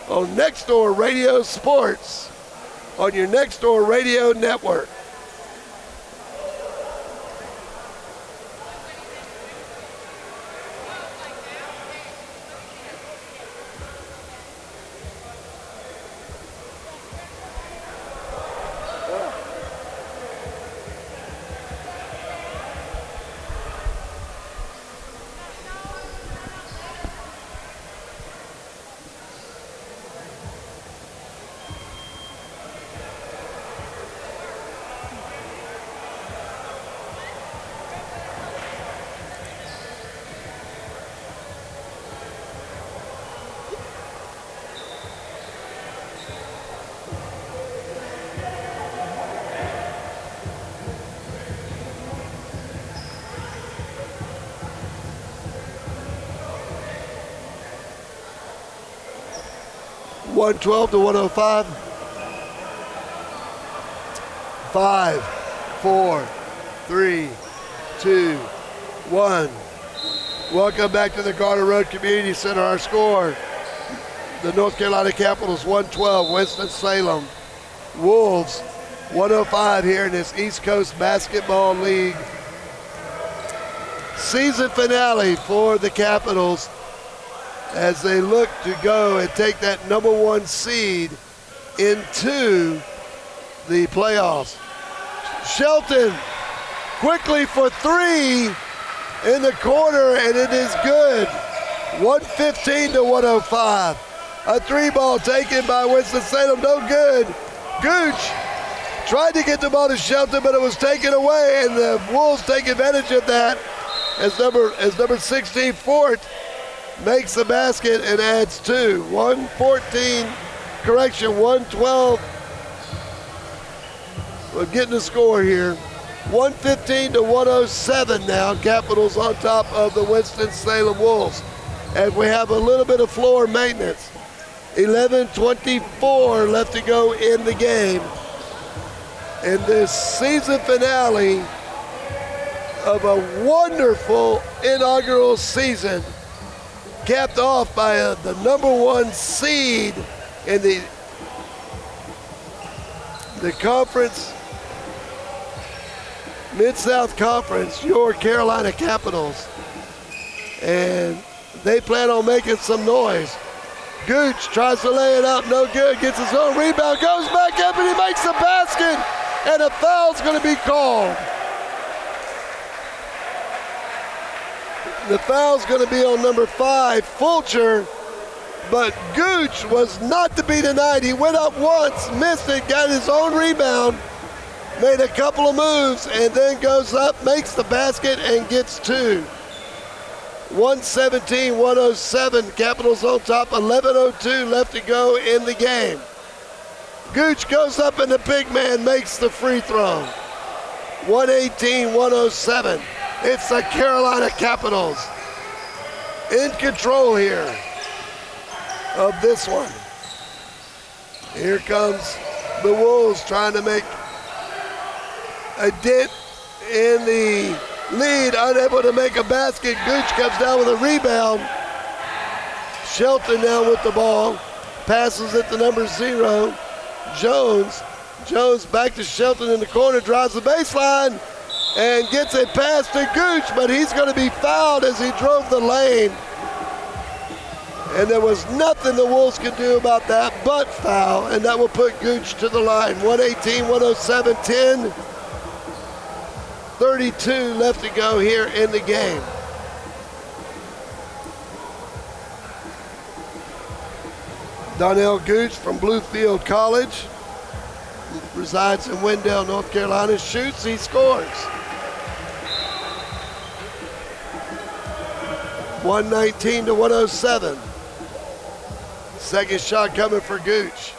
on Next Door Radio Sports on your Next Door Radio network. .112 to 105. 5, 4, 3, 2, 1. Welcome back to the Garner Road Community Center. Our score, the North Carolina Capitals 112, Winston-Salem Wolves 105 here in this East Coast Basketball League season finale for the Capitals as they look to go and take that #1 seed into the playoffs. Shelton quickly for three in the corner, and it is good. 115 to 105. A three ball taken by Winston-Salem, no good. Gooch tried to get the ball to Shelton, but it was taken away, and the Wolves take advantage of that as number 16, Fort, makes the basket and adds two. 112. We're getting the score here. 115 to 107 now. Capitals on top of the Winston-Salem Wolves. And we have a little bit of floor maintenance. 11:24 left to go in the game. In this season finale of a wonderful inaugural season, capped off by the #1 seed in the conference, Mid-South Conference, your Carolina Capitals. And they plan on making some noise. Gooch tries to lay it up, no good, gets his own rebound, goes back up and he makes the basket, and a foul's gonna be called. The foul's gonna be on number 5, Fulcher, but Gooch was not to be denied. He went up once, missed it, got his own rebound, made a couple of moves, and then goes up, makes the basket, and gets two. 117-107, Capitals on top, 11:02 left to go in the game. Gooch goes up and the big man makes the free throw. 118-107. It's the Carolina Capitals in control here of this one. Here comes the Wolves trying to make a dent in the lead, unable to make a basket. Gooch comes down with a rebound. Shelton now with the ball, passes it to number 0, Jones. Jones back to Shelton in the corner, drives the baseline, and gets a pass to Gooch, but he's going to be fouled as he drove the lane. And there was nothing the Wolves could do about that but foul, and that will put Gooch to the line. 118-107, 10:32 left to go here in the game. Donnell Gooch from Bluefield College, resides in Wendell, North Carolina, shoots, he scores. 119-107. Second shot coming for Gooch.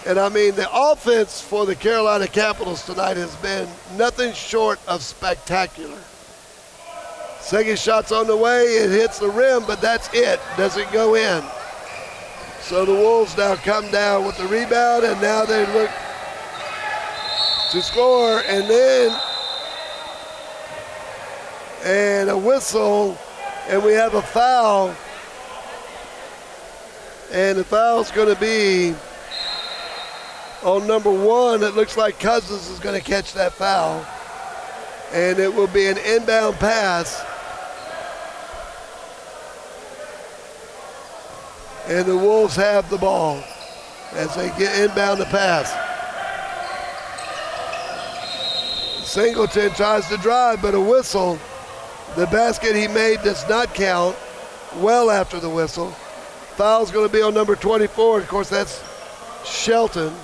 And I mean, the offense for the Carolina Capitals tonight has been nothing short of spectacular. Second shot's on the way, it hits the rim, but that's it, doesn't go in. So the Wolves now come down with the rebound, and now they look to score, and a whistle, and we have a foul. And the foul's going to be on number 1. It looks like Cousins is going to catch that foul. And it will be an inbound pass. And the Wolves have the ball as they get inbound the pass. Singleton tries to drive, but a whistle. The basket he made does not count. Well after the whistle. Foul's going to be on number 24. Of course, that's Shelton.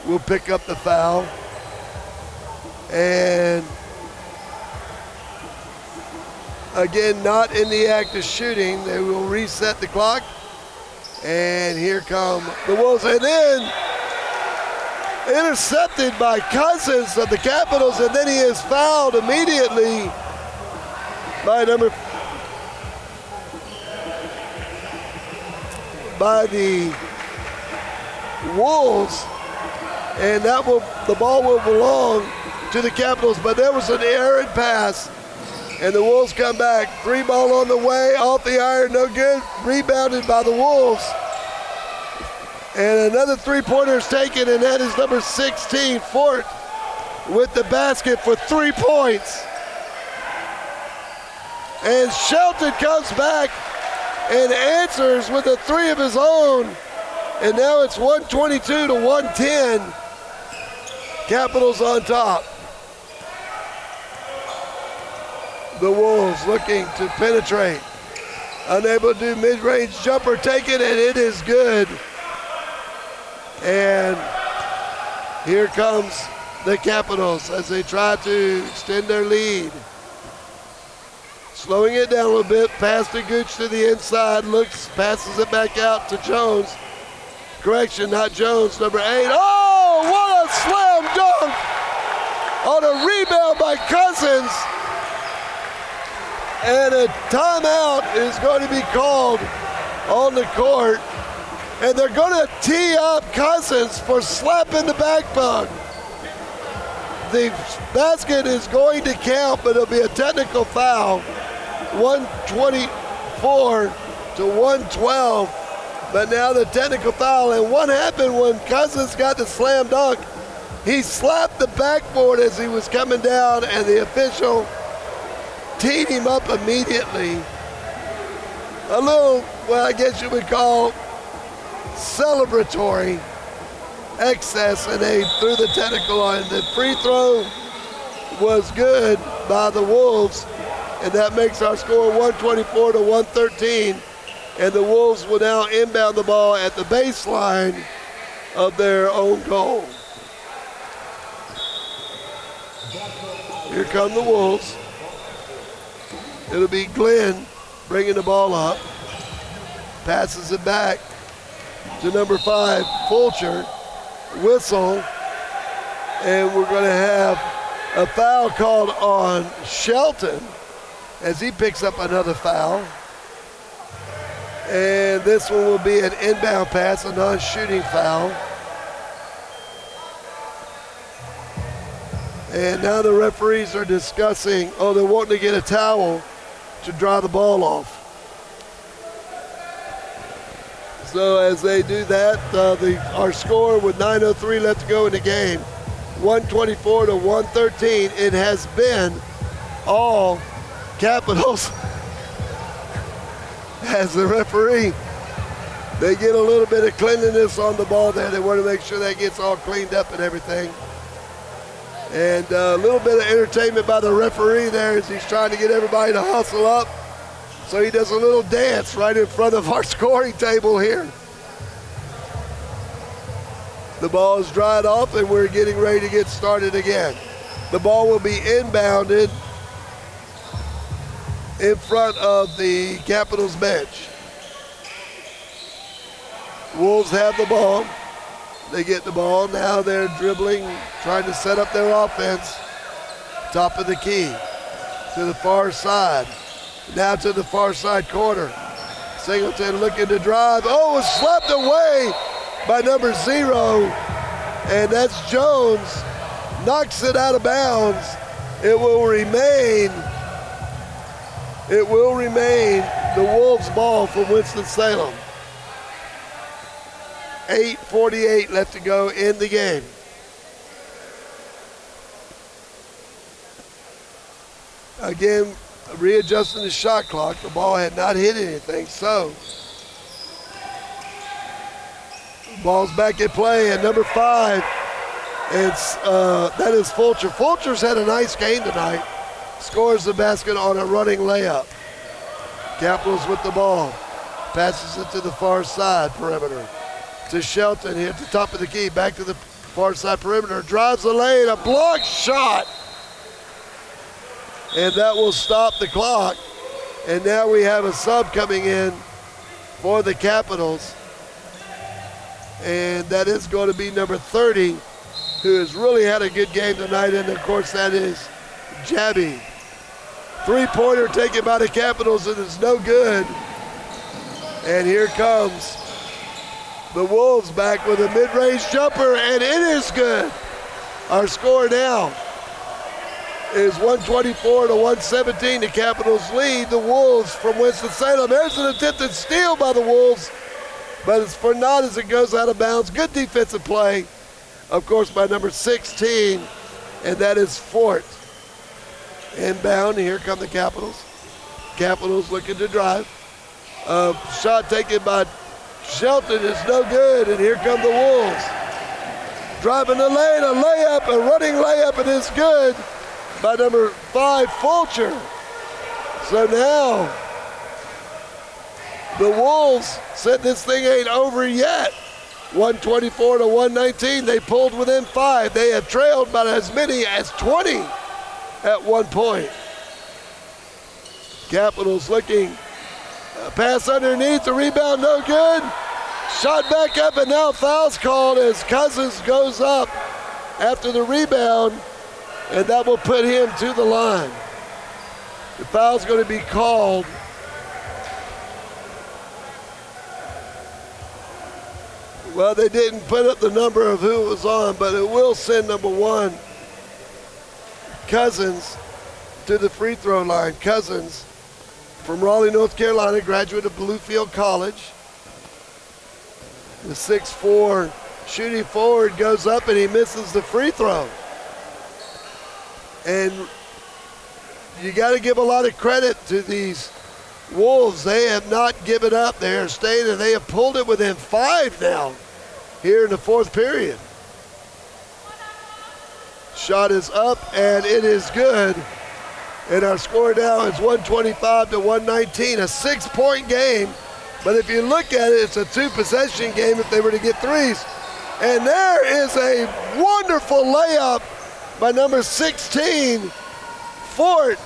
Will pick up the foul. And again, not in the act of shooting. They will reset the clock. And here come the Wolves. And then intercepted by Cousins of the Capitals. And then he is fouled immediately by the Wolves. And the ball will belong to the Capitals, but there was an errant pass, and the Wolves come back. 3 ball on the way, off the iron, no good. Rebounded by the Wolves. And another 3-pointer is taken, and that is number 16, Fort, with the basket for 3 points. And Shelton comes back and answers with a 3 of his own. And now it's 122 to 110. Capitals on top. The Wolves looking to penetrate. Unable to do mid-range jumper, taken, and it is good. And here comes the Capitals as they try to extend their lead. Slowing it down a little bit, pass to Gooch to the inside, passes it back out to Jones. Correction, not Jones, number 8. Oh, what a slam dunk on a rebound by Cousins. And a timeout is going to be called on the court. And they're going to tee up Cousins for slapping the backbone. The basket is going to count, but it'll be a technical foul. 124 to 112. But now the technical foul. And what happened when Cousins got the slam dunk? He slapped the backboard as he was coming down, and the official teed him up immediately. A little, well, I guess you would call celebratory excess, and they threw the technical on. The free throw was good by the Wolves, and that makes our score 124 to 113. And the Wolves will now inbound the ball at the baseline of their own goal. Here come the Wolves. It'll be Glenn bringing the ball up. Passes it back to number 5, Fulcher. Whistle. And we're going to have a foul called on Shelton as he picks up another foul. And this one will be an inbound pass, a non-shooting foul. And now the referees are discussing, they're wanting to get a towel to dry the ball off. So as they do that, our score with 9:03 left to go in the game, 124 to 113. It has been all Capitals. As the referee, they get a little bit of cleanliness on the ball there. They want to make sure that gets all cleaned up and everything. And a little bit of entertainment by the referee there as he's trying to get everybody to hustle up. So he does a little dance right in front of our scoring table here. The ball is dried off and we're getting ready to get started again. The ball will be inbounded in front of the Capitals bench. Wolves have the ball. They get the ball. Now they're dribbling, trying to set up their offense. Top of the key to the far side. Now to the far side corner. Singleton looking to drive. Oh, it's slapped away by number 0. And that's Jones. Knocks it out of bounds. It will remain the Wolves' ball from Winston-Salem. 8:48 left to go in the game. Again, readjusting the shot clock. The ball had not hit anything, so the ball's back at play, and number 5, that is Fulcher. Fulcher's had a nice game tonight. Scores the basket on a running layup. Capitals with the ball. Passes it to the far side perimeter. To Shelton here at the top of the key. Back to the far side perimeter. Drives the lane. A blocked shot. And that will stop the clock. And now we have a sub coming in for the Capitals. And that is going to be number 30, who has really had a good game tonight. And, of course, that is Jabby. 3-pointer taken by the Capitals, and it's no good. And here comes The Wolves back with a mid-range jumper, and it is good. Our score now is 124 to 117. The Capitals lead the Wolves from Winston-Salem. There's an attempted steal by the Wolves, but it's for naught as it goes out of bounds. Good defensive play, of course, by number 16, and that is Fort. Inbound, here come the Capitals. Capitals looking to drive. Shot taken by Shelton is no good, and here come the Wolves. Driving the lane, a layup, a running layup, and it's good by number 5, Fulcher. So now the Wolves said this thing ain't over yet. 124 to 119. They pulled within 5. They have trailed by as many as 20 at one point. Capitals looking. Pass underneath, the rebound no good. Shot back up, and now foul's called as Cousins goes up after the rebound, and that will put him to the line. The foul's going to be called. Well, they didn't put up the number of who it was on, but it will send number 1, Cousins, to the free throw line. Cousins from Raleigh, North Carolina, graduate of Bluefield College. The 6'4" shooting forward goes up and he misses the free throw. And you got to give a lot of credit to these Wolves. They have not given up. They are staying, and they have pulled it within 5 now here in the fourth period. Shot is up, and it is good. And our score now is 125 to 119, a 6-point game. But if you look at it, it's a 2-possession game if they were to get threes. And there is a wonderful layup by number 16, Fort.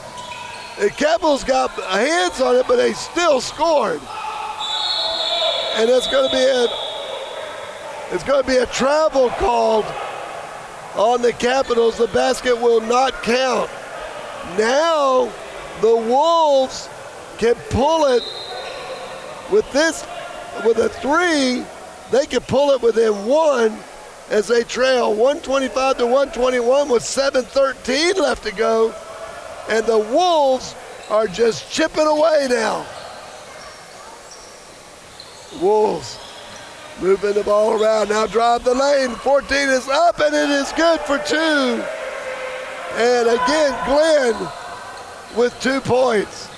The Capitals got hands on it, but they still scored. And it's going to be a travel called on the Capitals. The basket will not count. Now the Wolves can pull it with a 3. They can pull it within 1 as they trail 125 to 121 with 7:13 left to go. And the Wolves are just chipping away now. Wolves moving the ball around. Now drive the lane. 14 is up, and it is good for 2. And again, Glenn with 2 points.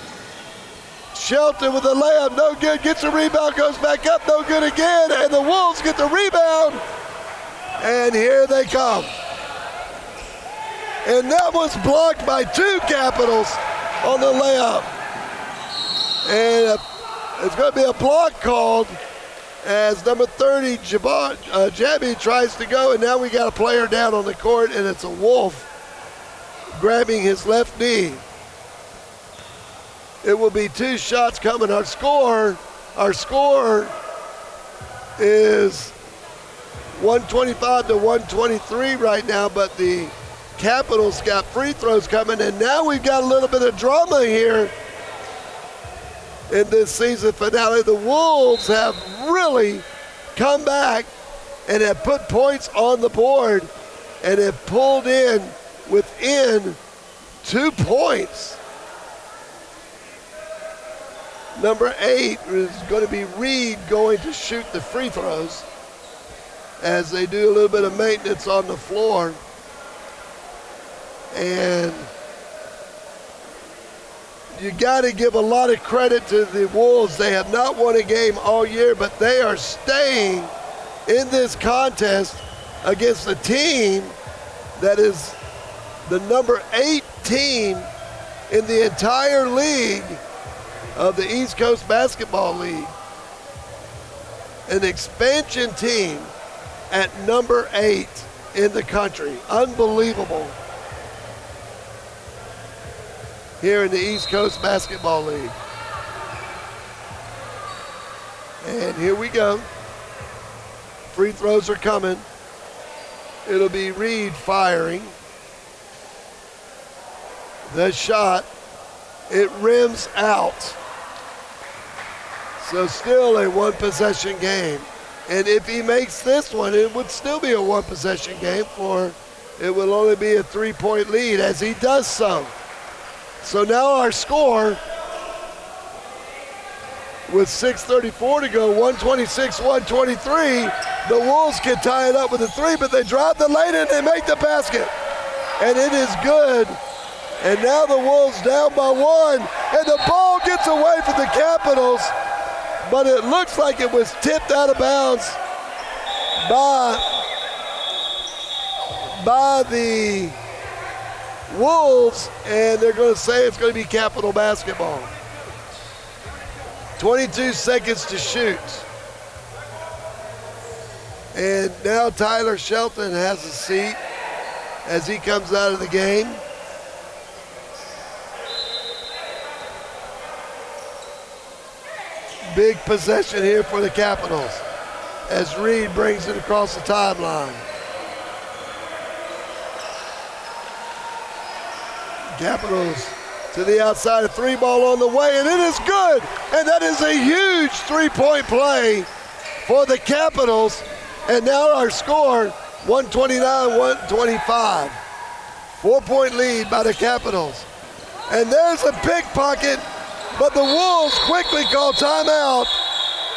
Shelton with a layup, no good. Gets a rebound, goes back up, no good again. And the Wolves get the rebound. And here they come. And that was blocked by 2 Capitals on the layup. And it's going to be a block called as number 30, Jabby, tries to go. And now we got a player down on the court, and it's a Wolf grabbing his left knee. It will be 2 shots coming. Our score is 125 to 123 right now, but the Capitals got free throws coming, and now we've got a little bit of drama here in this season finale. The Wolves have really come back and have put points on the board and have pulled in within 2 points. Number 8 is going to be Reed going to shoot the free throws as they do a little bit of maintenance on the floor. And you got to give a lot of credit to the Wolves. They have not won a game all year, but they are staying in this contest against a team that is the number 8 team in the entire league of the East Coast Basketball League. An expansion team at number 8 in the country. Unbelievable. Here in the East Coast Basketball League. And here we go. Free throws are coming. It'll be Reed firing. The shot, it rims out. So still a 1-possession game. And if he makes this one, it would still be a one-possession game, for it will only be a 3-point lead as he does so. So now our score, with 6:34 to go, 126-123. The Wolves can tie it up with a 3, but they drive the lane and they make the basket. And it is good. And now the Wolves down by 1, and the ball gets away from the Capitals, but it looks like it was tipped out of bounds by the Wolves, and they're going to say it's going to be Capital basketball. 22 seconds to shoot. And now Tyler Shelton has a seat as he comes out of the game. Big possession here for the Capitals as Reed brings it across the timeline. Capitals to the outside, a 3 ball on the way, and it is good. And that is a huge 3-point play for the Capitals. And now our score, 129-125. 4-point lead by the Capitals. And there's a pickpocket, but the Wolves quickly call timeout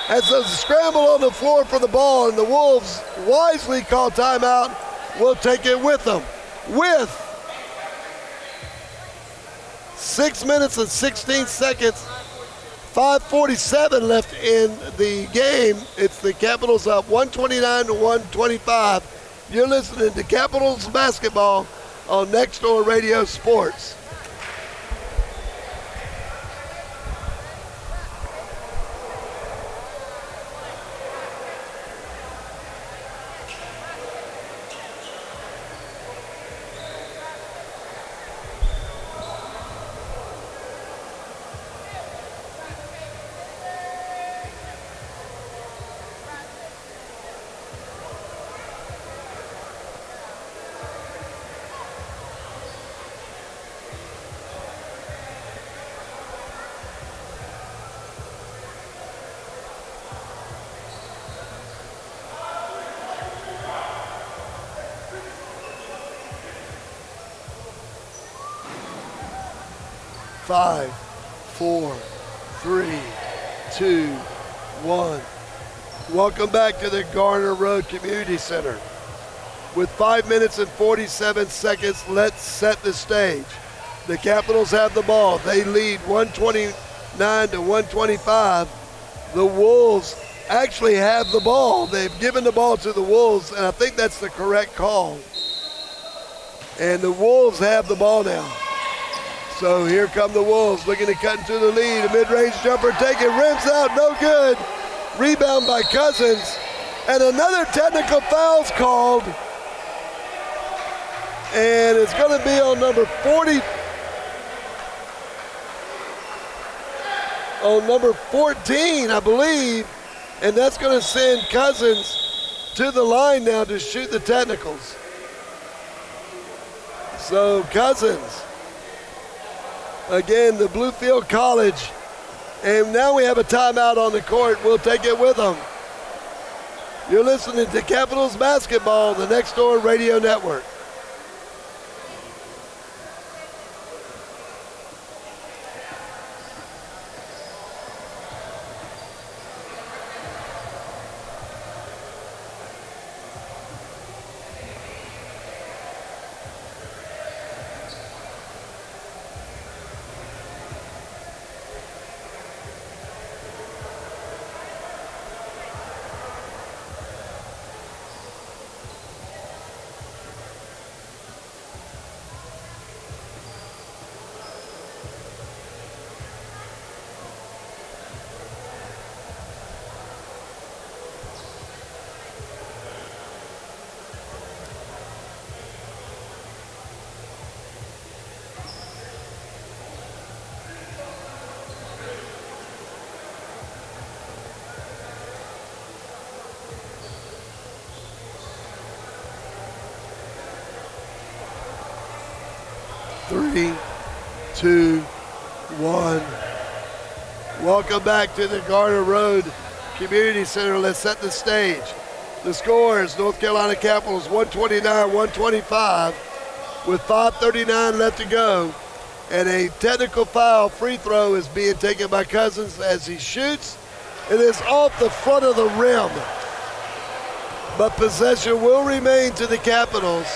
as there's a scramble on the floor for the ball, and the Wolves wisely call timeout. Will take it with them. With 6 minutes and 16 seconds, 5:47 left in the game. It's the Capitals up 129-125. You're listening to Capitals basketball on Next Door Radio Sports. Five, 4, 3, 2, 1. Welcome back to the Garner Road Community Center. With 5 minutes and 47 seconds, let's set the stage. The Capitals have the ball. They lead 129-125. The Wolves actually have the ball. They've given the ball to the Wolves, and I think that's the correct call. And the Wolves have the ball now. So here come the Wolves looking to cut into the lead. A mid-range jumper taken, rims out, no good. Rebound by Cousins. And another technical foul's called. And it's going to be on number 40. On number 14, I believe. And that's going to send Cousins to the line now to shoot the technicals. So Cousins. Again, the Bluefield College. And now we have a timeout on the court. We'll take it with them. You're listening to Capitals Basketball, the Next Door Radio Network. Three, two, one. Welcome back to the Garner Road Community Center. Let's set the stage. The score is North Carolina Capitals 129-125 with 5:39 left to go. And a technical foul free throw is being taken by Cousins as he shoots. It is off the front of the rim. But possession will remain to the Capitals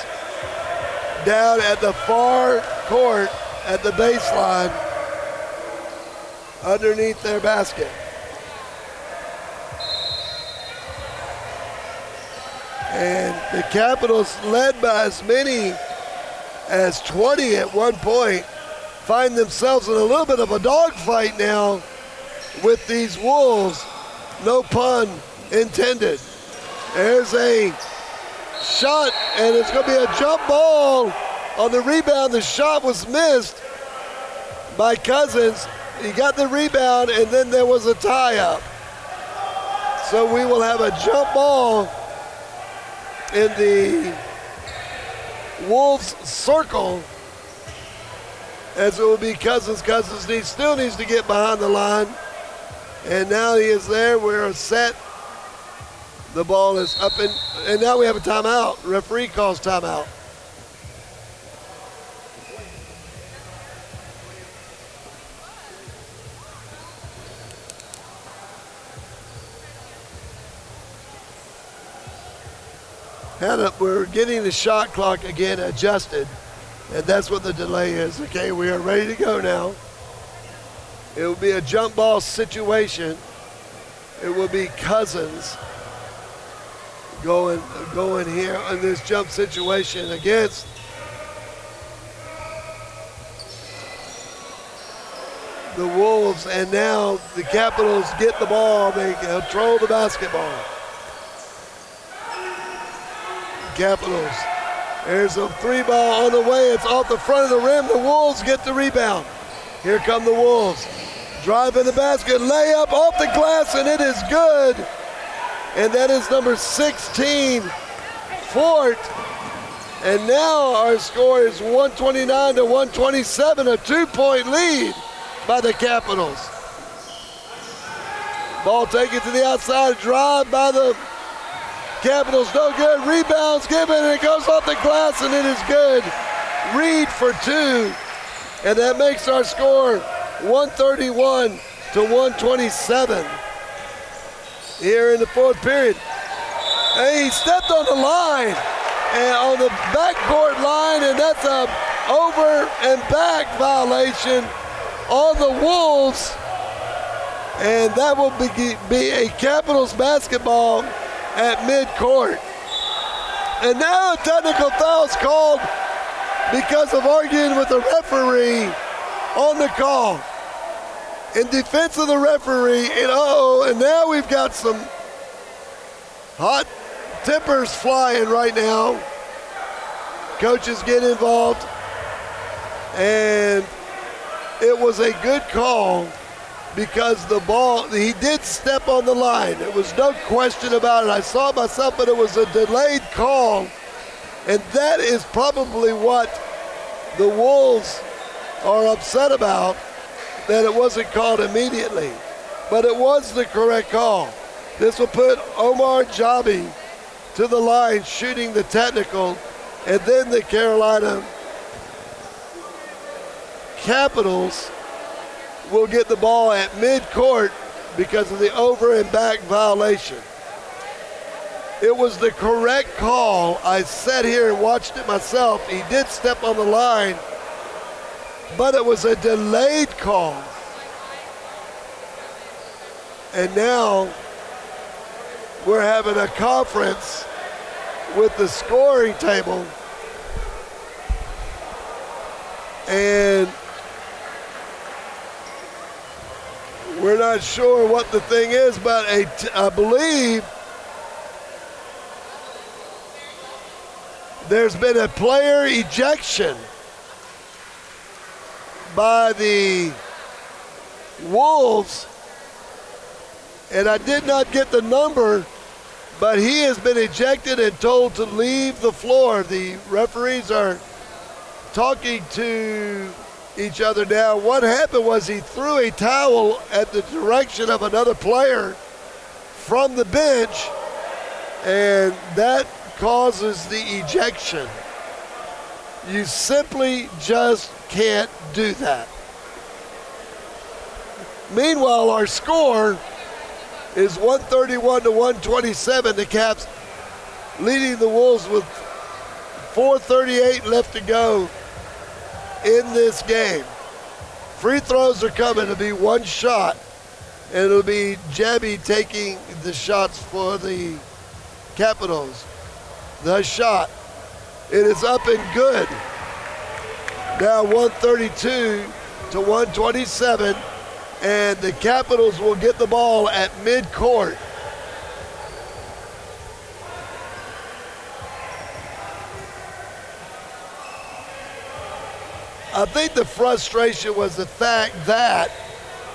down at the far court at the baseline underneath their basket. And the Capitals, led by as many as 20 at one point, find themselves in a little bit of a dogfight now with these Wolves. No pun intended. There's a shot, and it's going to be a jump ball on the rebound. The shot was missed by Cousins. He got the rebound, and then there was a tie-up. So we will have a jump ball in the Wolves circle, as it will be Cousins. Cousins still needs to get behind the line. And now he is there. We're set. The ball is up, and now we have a timeout. Referee calls timeout. We're getting the shot clock again adjusted, and that's what the delay is. Okay, we are ready to go now. It will be a jump ball situation. It will be Cousins going here in this jump situation against the Wolves, and now the Capitals get the ball. They control the basketball. Capitals. There's a three ball on the way. It's off the front of the rim. The Wolves get the rebound. Here come the Wolves. Drive in the basket, layup off the glass, and it is good. And that is number 16, Fort. And now our score is 129-127, a 2-point lead by the Capitals. Ball taken to the outside, drive by the Capitals, no good. Rebounds given, and it goes off the glass, and it is good. Reed for two, and that makes our score 131-127 here in the fourth period. And he stepped on the line, and on the backcourt line, and that's a over and back violation on the Wolves, and that will be a Capitals basketball at midcourt. And now a technical foul is called because of arguing with the referee on the call. In defense of the referee, and now we've got some hot tempers flying right now. Coaches get involved, and it was a good call because the ball, he did step on the line. There was no question about it. I saw it myself, but it was a delayed call, and that is probably what the Wolves are upset about, that it wasn't called immediately. But it was the correct call. This will put Omar Jabi to the line shooting the technical, and then the Carolina Capitals will get the ball at midcourt because of the over and back violation. It was the correct call. I sat here and watched it myself. He did step on the line, but it was a delayed call. And now we're having a conference with the scoring table, and we're not sure what the thing is, but I believe there's been a player ejection by the Wolves, and I did not get the number, but he has been ejected and told to leave the floor. The referees are talking to each other now. What happened was he threw a towel at the direction of another player, from the bench, and that causes the ejection. You simply just can't do that. Meanwhile, our score is 131 to 127. The Caps leading the Wolves with 4:38 left to go in this game. Free throws are coming. It'll be one shot, and it'll be Jabby taking the shots for the Capitals. The shot. It is up and good. Now 132 to 127, and the Capitals will get the ball at midcourt. I think the frustration was the fact that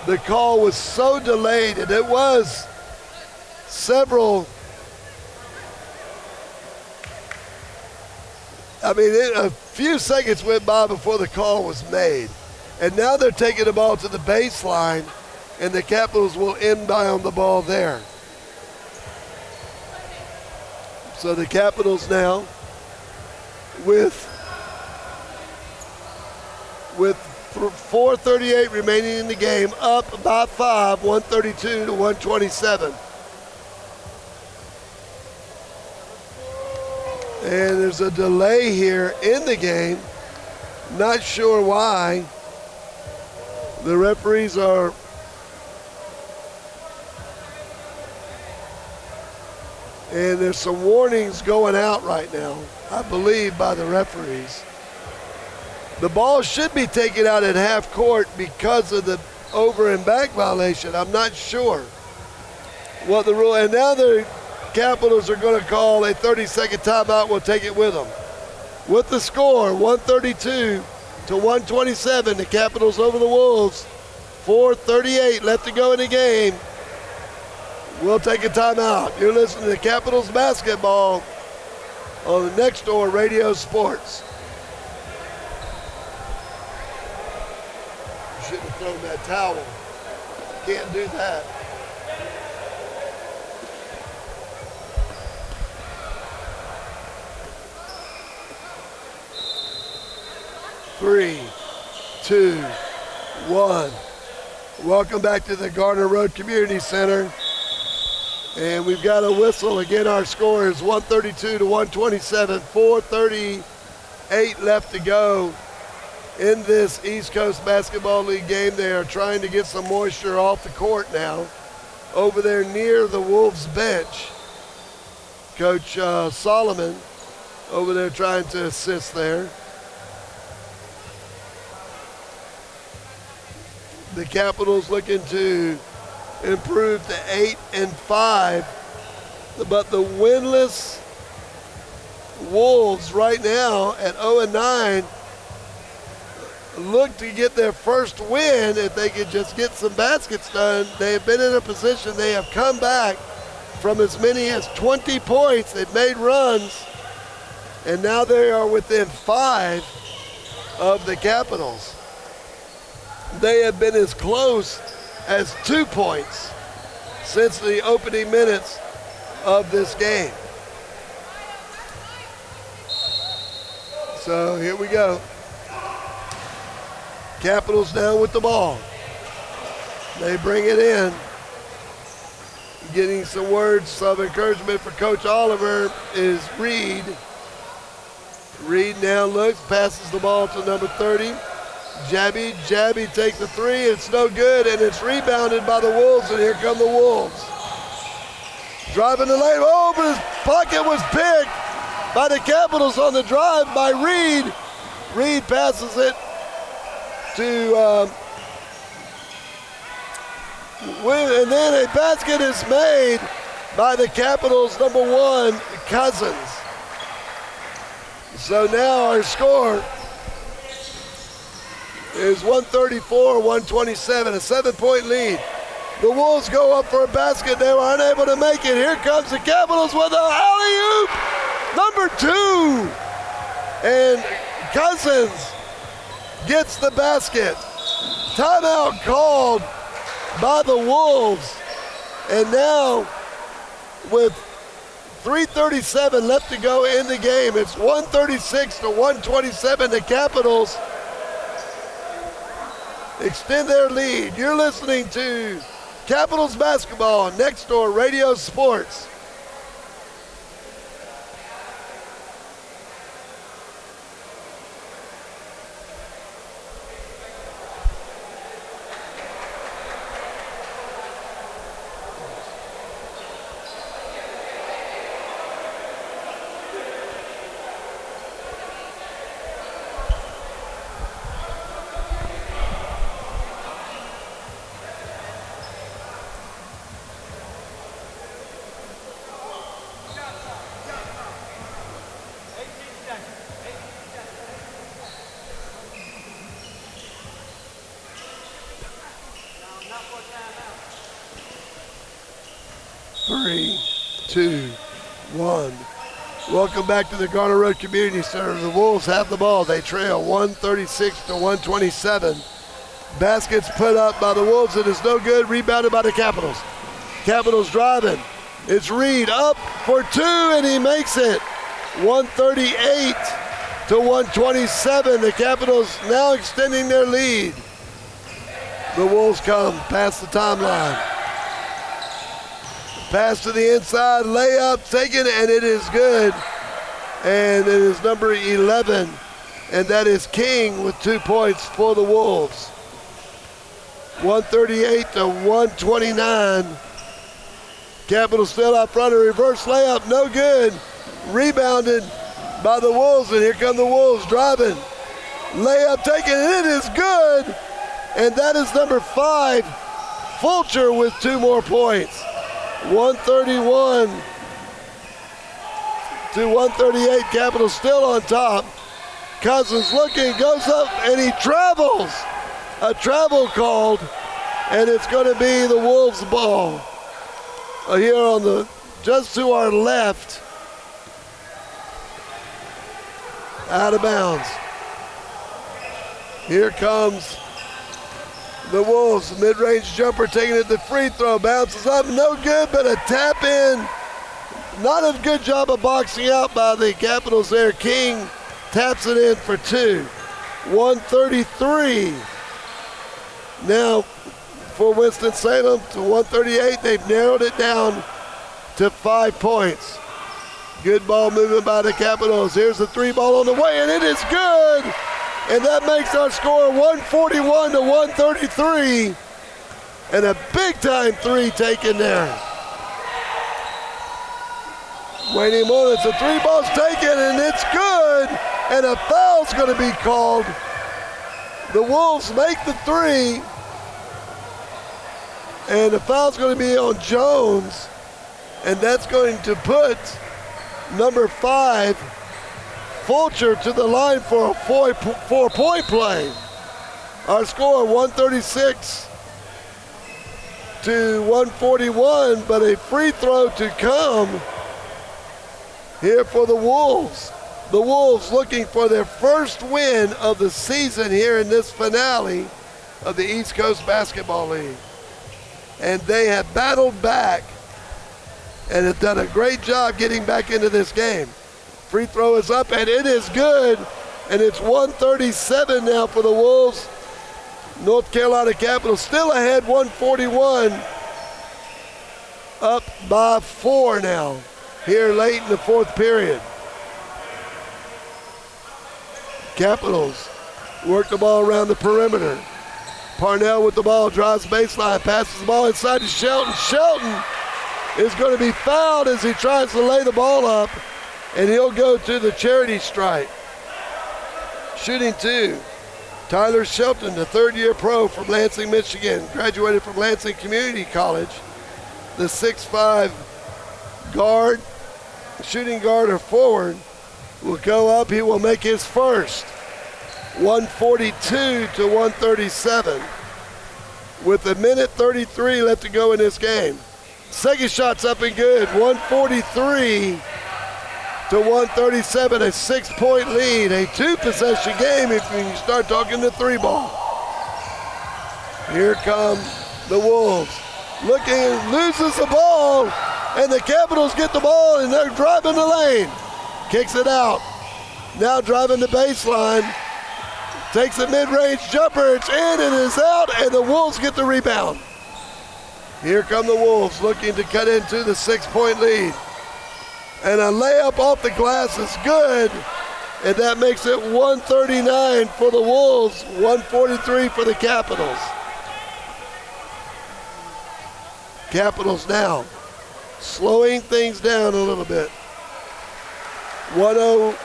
the call was so delayed, and it was several. A few seconds went by before the call was made. And now they're taking the ball to the baseline, and the Capitals will inbound the ball there. So the Capitals now with 4:38 remaining in the game, up by 5, 132 to 127. And there's a delay here in the game. Not sure why. The referees are and there's some warnings going out right now, I believe, by the referees. The ball should be taken out at half court because of the over and back violation. I'm not sure what the rule, and now the Capitals are going to call a 30-second timeout. We'll take it with them. With the score, 132 to 127, the Capitals over the Wolves. 4:38 left to go in the game. We'll take a timeout. You're listening to Capitals basketball on the Next Door Radio Sports. You shouldn't have thrown that towel. Can't do that. Three, two, one. Welcome back to the Gardner Road Community Center. And we've got a whistle. Again, our score is 132 to 127. 4:38 left to go in this East Coast Basketball League game. They are trying to get some moisture off the court now. Over there near the Wolves bench, Coach Solomon over there trying to assist there. The Capitals looking to improve to 8-5, but the winless Wolves right now at 0-9 look to get their first win if they could just get some baskets done. They have been in a position, they have come back from as many as 20 points. They've made runs, and now they are within 5 of the Capitals. They have been as close as 2 points since the opening minutes of this game. So here we go. Capitals down with the ball. They bring it in. Getting some words of encouragement for Coach Oliver is Reed. Reed now looks, passes the ball to number 30. Jabby takes the three. It's no good, and it's rebounded by the Wolves, and here come the Wolves. Driving the lane. Oh, but his pocket was picked by the Capitals on the drive by Reed. Reed passes it to and then a basket is made by the Capitals' number 1, Cousins. So now our score is 134-127, a 7-point lead. The Wolves go up for a basket. They were unable to make it. Here comes the Capitals with an alley-oop, number 2. And Cousins gets the basket. Timeout called by the Wolves. And now with 3:37 left to go in the game. It's 136 to 127. The Capitals extend their lead. You're listening to Capitals basketball on Next Door Radio Sports. Three, two, one. Welcome back to the Garner Road Community Center. The Wolves have the ball. They trail 136 to 127. Baskets put up by the Wolves. It is no good. Rebounded by the Capitals. Capitals driving. It's Reed up for two, and he makes it. 138 to 127. The Capitals now extending their lead. The Wolves come past the timeline. Pass to the inside, layup taken, and it is good. And it is number 11, and that is King with 2 points for the Wolves. 138 to 129. Capitals still out front, a reverse layup, no good. Rebounded by the Wolves, and here come the Wolves driving. Layup taken, and it is good. And that is number 5, Fulcher with 2 more points. 131 to 138. Capitals still on top. Cousins looking, goes up, and he travels. A travel called, and it's going to be the Wolves' ball. Here on the, just to our left. Out of bounds. Here comes the Wolves, mid-range jumper taking it to free throw, bounces up, no good, but a tap in. Not a good job of boxing out by the Capitals there. King taps it in for 2. 133. Now for Winston-Salem to 138. They've narrowed it down to 5 points. Good ball movement by the Capitals. Here's the 3 ball on the way, and it is good. And that makes our score 141 to 133. And a big-time 3 taken there. Waiting moments, the 3 ball's taken, and it's good. And a foul's going to be called. The Wolves make the 3. And the foul's going to be on Jones. And that's going to put number 5, Fulcher, to the line for a 4-point play. Our score 136 to 141, but a free throw to come here for the Wolves. The Wolves looking for their first win of the season here in this finale of the East Coast Basketball League. And they have battled back and have done a great job getting back into this game. Free throw is up, and it is good. And it's 137 now for the Wolves. North Carolina Capitals still ahead, 141. Up by 4 now, here late in the 4th period. Capitals work the ball around the perimeter. Parnell with the ball, drives baseline, passes the ball inside to Shelton. Shelton is going to be fouled as he tries to lay the ball up. And he'll go to the charity stripe. Shooting 2, Tyler Shelton, the 3rd-year pro from Lansing, Michigan, graduated from Lansing Community College. The 6'5" guard, shooting guard or forward, will go up. He will make his first. 142 to 137. With a minute 33 left to go in this game. Second shot's up and good. 143 to 137, a 6-point lead, a 2-possession game if you start talking the 3 ball. Here come the Wolves. Looking, loses the ball, And the Capitals get the ball, and they're driving the lane. Kicks it out. Now driving the baseline. Takes a mid-range jumper. It's in and it's out, and the Wolves get the rebound. Here come the Wolves looking to cut into the 6-point lead. And a layup off the glass is good, and that makes it 139 for the Wolves, 143 for the Capitals. Capitals now slowing things down a little bit. 1-0,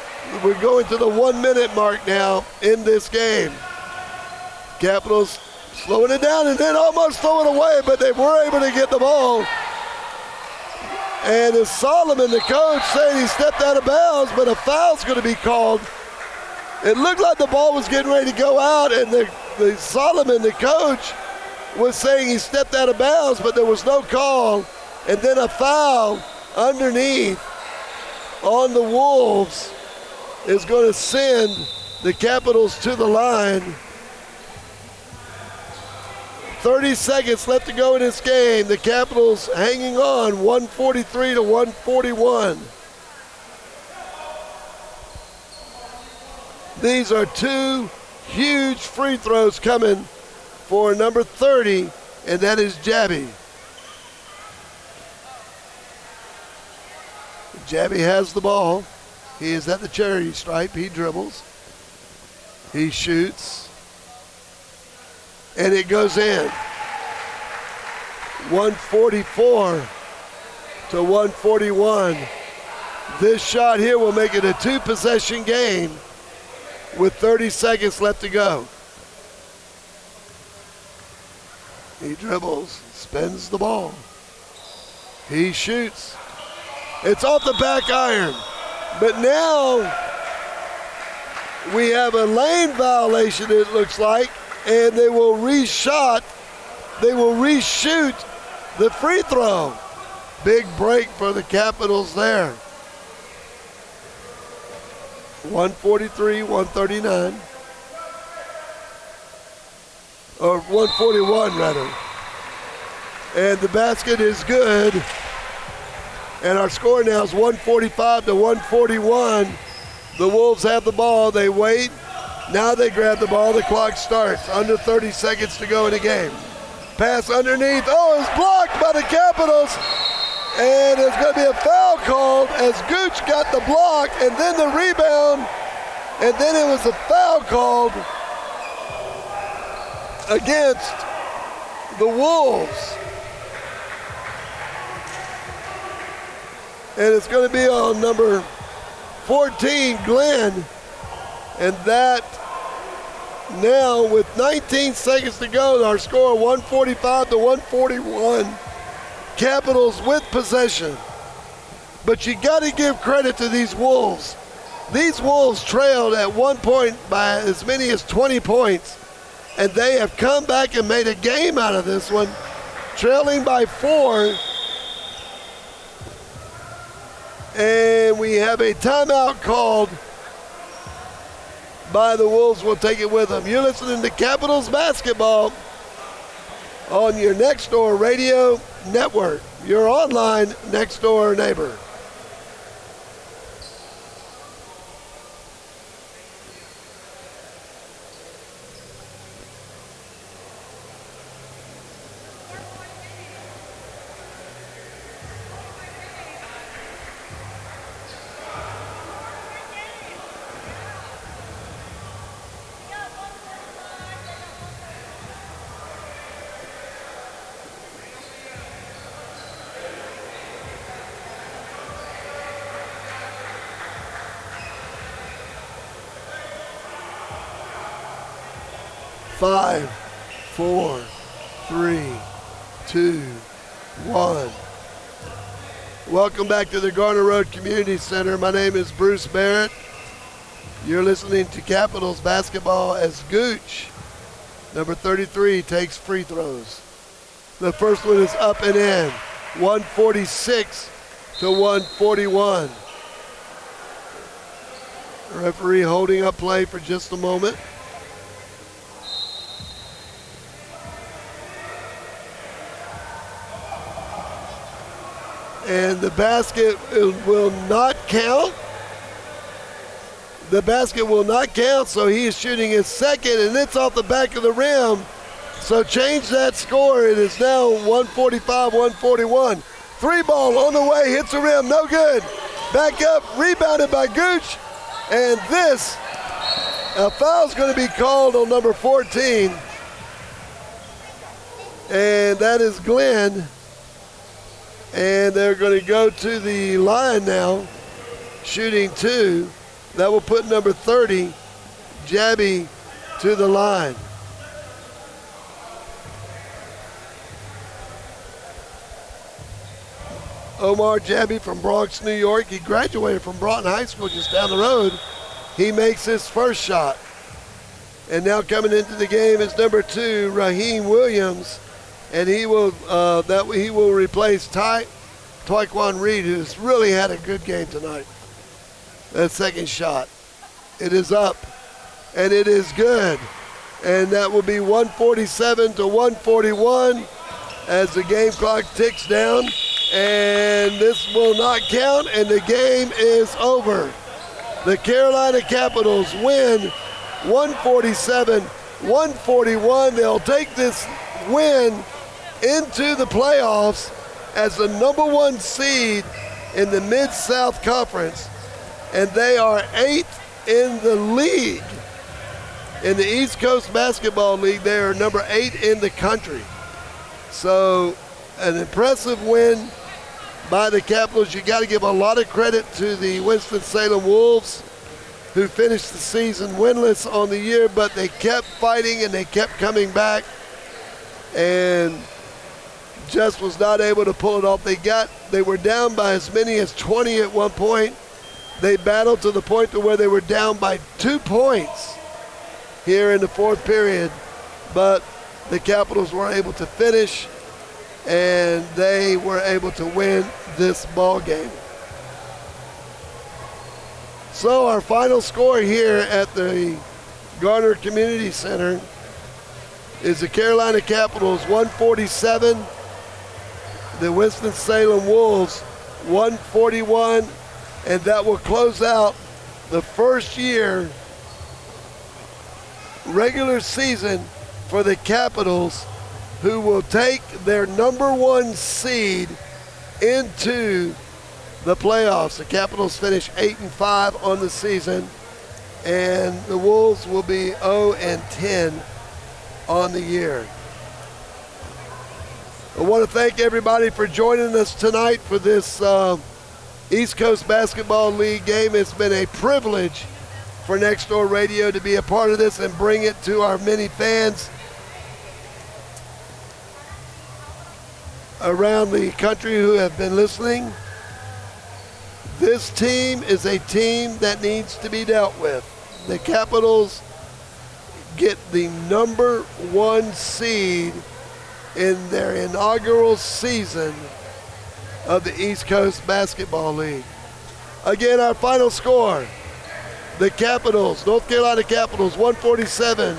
we're going to the 1 minute mark now in this game. Capitals slowing it down and then almost throwing it away, but they were able to get the ball. And it's Solomon, the coach, saying he stepped out of bounds, but a foul's going to be called. It looked like the ball was getting ready to go out, and the Solomon, the coach, was saying he stepped out of bounds, but there was no call. And then a foul underneath on the Wolves is going to send the Capitals to the line. 30 seconds left to go in this game. The Capitals hanging on, 143 to 141. These are two huge free throws coming for number 30, and that is Jabby. Jabby has the ball. He is at the charity stripe. He dribbles. He shoots. And it goes in. 144 to 141. This shot here will make it a 2-possession game with 30 seconds left to go. He dribbles, spins the ball. He shoots. It's off the back iron. But now we have a lane violation, it looks like, and they will reshoot the free throw. Big break for the Capitals there. 143, 139. Or 141 rather. And the basket is good. And our score now is 145 to 141. The Wolves have the ball. They wait. Now they grab the ball. The clock starts. Under 30 seconds to go in the game. Pass underneath. Oh, it's blocked by the Capitals. And there's going to be a foul called as Gooch got the block and then the rebound. And then it was a foul called against the Wolves. And it's going to be on number 14, Glenn. And that now with 19 seconds to go, our score 145 to 141. Capitals with possession. But you got to give credit to these Wolves. These Wolves trailed at one point by as many as 20 points. And they have come back and made a game out of this one, trailing by 4. And we have a timeout called by the Wolves. We'll take it with them. You're listening to Capitals Basketball on your Next Door Radio Network, your online Next Door neighbor. Five, 4, 3, 2, 1. Welcome back to the Garner Road Community Center. My name is Bruce Barrett. You're listening to Capitals Basketball as Gooch, number 33, takes free throws. The first one is up and in, 146 to 141. Referee holding up play for just a moment. And the basket will not count. The basket will not count, so he is shooting his second, and it's off the back of the rim. So change that score. It is now 145-141. Three ball on the way, hits the rim, no good. Back up, rebounded by Gooch. And this, a foul's going to be called on number 14. And that is Glenn. And they're going to go to the line now, shooting two. That will put number 30, Jabby, to the line. Omar Jabby from Bronx, New York. He graduated from Broughton High School just down the road. He makes his first shot. And now coming into the game is number 2, Raheem Williams. And he will replace Taekwon Reed, who's really had a good game tonight. That second shot. It is up, and it is good. And that will be 147-141 as the game clock ticks down. And this will not count, and the game is over. The Carolina Capitals win 147-141. They'll take this win into the playoffs as the number 1 seed in the Mid-South Conference, and they are 8th in the league. In the East Coast Basketball League, they are number 8 in the country. So an impressive win by the Capitals. You got to give a lot of credit to the Winston-Salem Wolves, who finished the season winless on the year, but they kept fighting and they kept coming back and just was not able to pull it off. They were down by as many as 20 at one point. They battled to the point to where they were down by 2 points here in the fourth period, but the Capitals were able to finish and they were able to win this ball game. So our final score here at the Garner Community Center is the Carolina Capitals 147, the Winston-Salem Wolves 141, and that will close out the first year regular season for the Capitals, who will take their number 1 seed into the playoffs. The Capitals finish 8-5 on the season, and the Wolves will be 0-10 on the year. I want to thank everybody for joining us tonight for this East Coast Basketball League game. It's been a privilege for Next Door Radio to be a part of this and bring it to our many fans around the country who have been listening. This team is a team that needs to be dealt with. The Capitals get the number 1 seed in their inaugural season of the East Coast Basketball League. Again, our final score: the Capitals, North Carolina Capitals 147,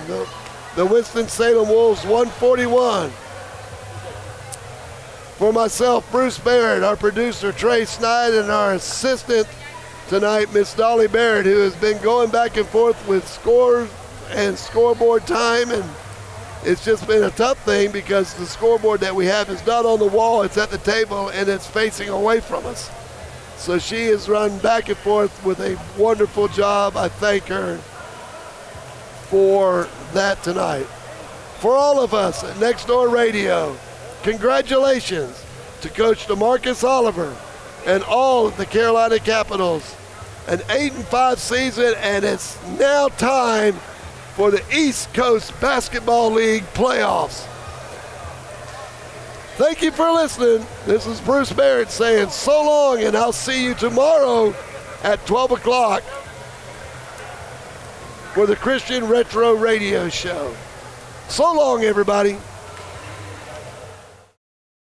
the Winston-Salem Wolves 141. For myself, Bruce Barrett, our producer Trey Snide, and our assistant tonight, Miss Dolly Barrett, who has been going back and forth with scores and scoreboard time, and it's just been a tough thing because the scoreboard that we have is not on the wall, it's at the table and it's facing away from us. So she has run back and forth with a wonderful job. I thank her for that tonight. For all of us at Next Door Radio, congratulations to Coach DeMarcus Oliver and all of the Carolina Capitals. An 8-5 season, and it's now time for the East Coast Basketball League playoffs. Thank you for listening. This is Bruce Barrett saying so long, and I'll see you tomorrow at 12 o'clock for the Christian Retro Radio Show. So long, everybody.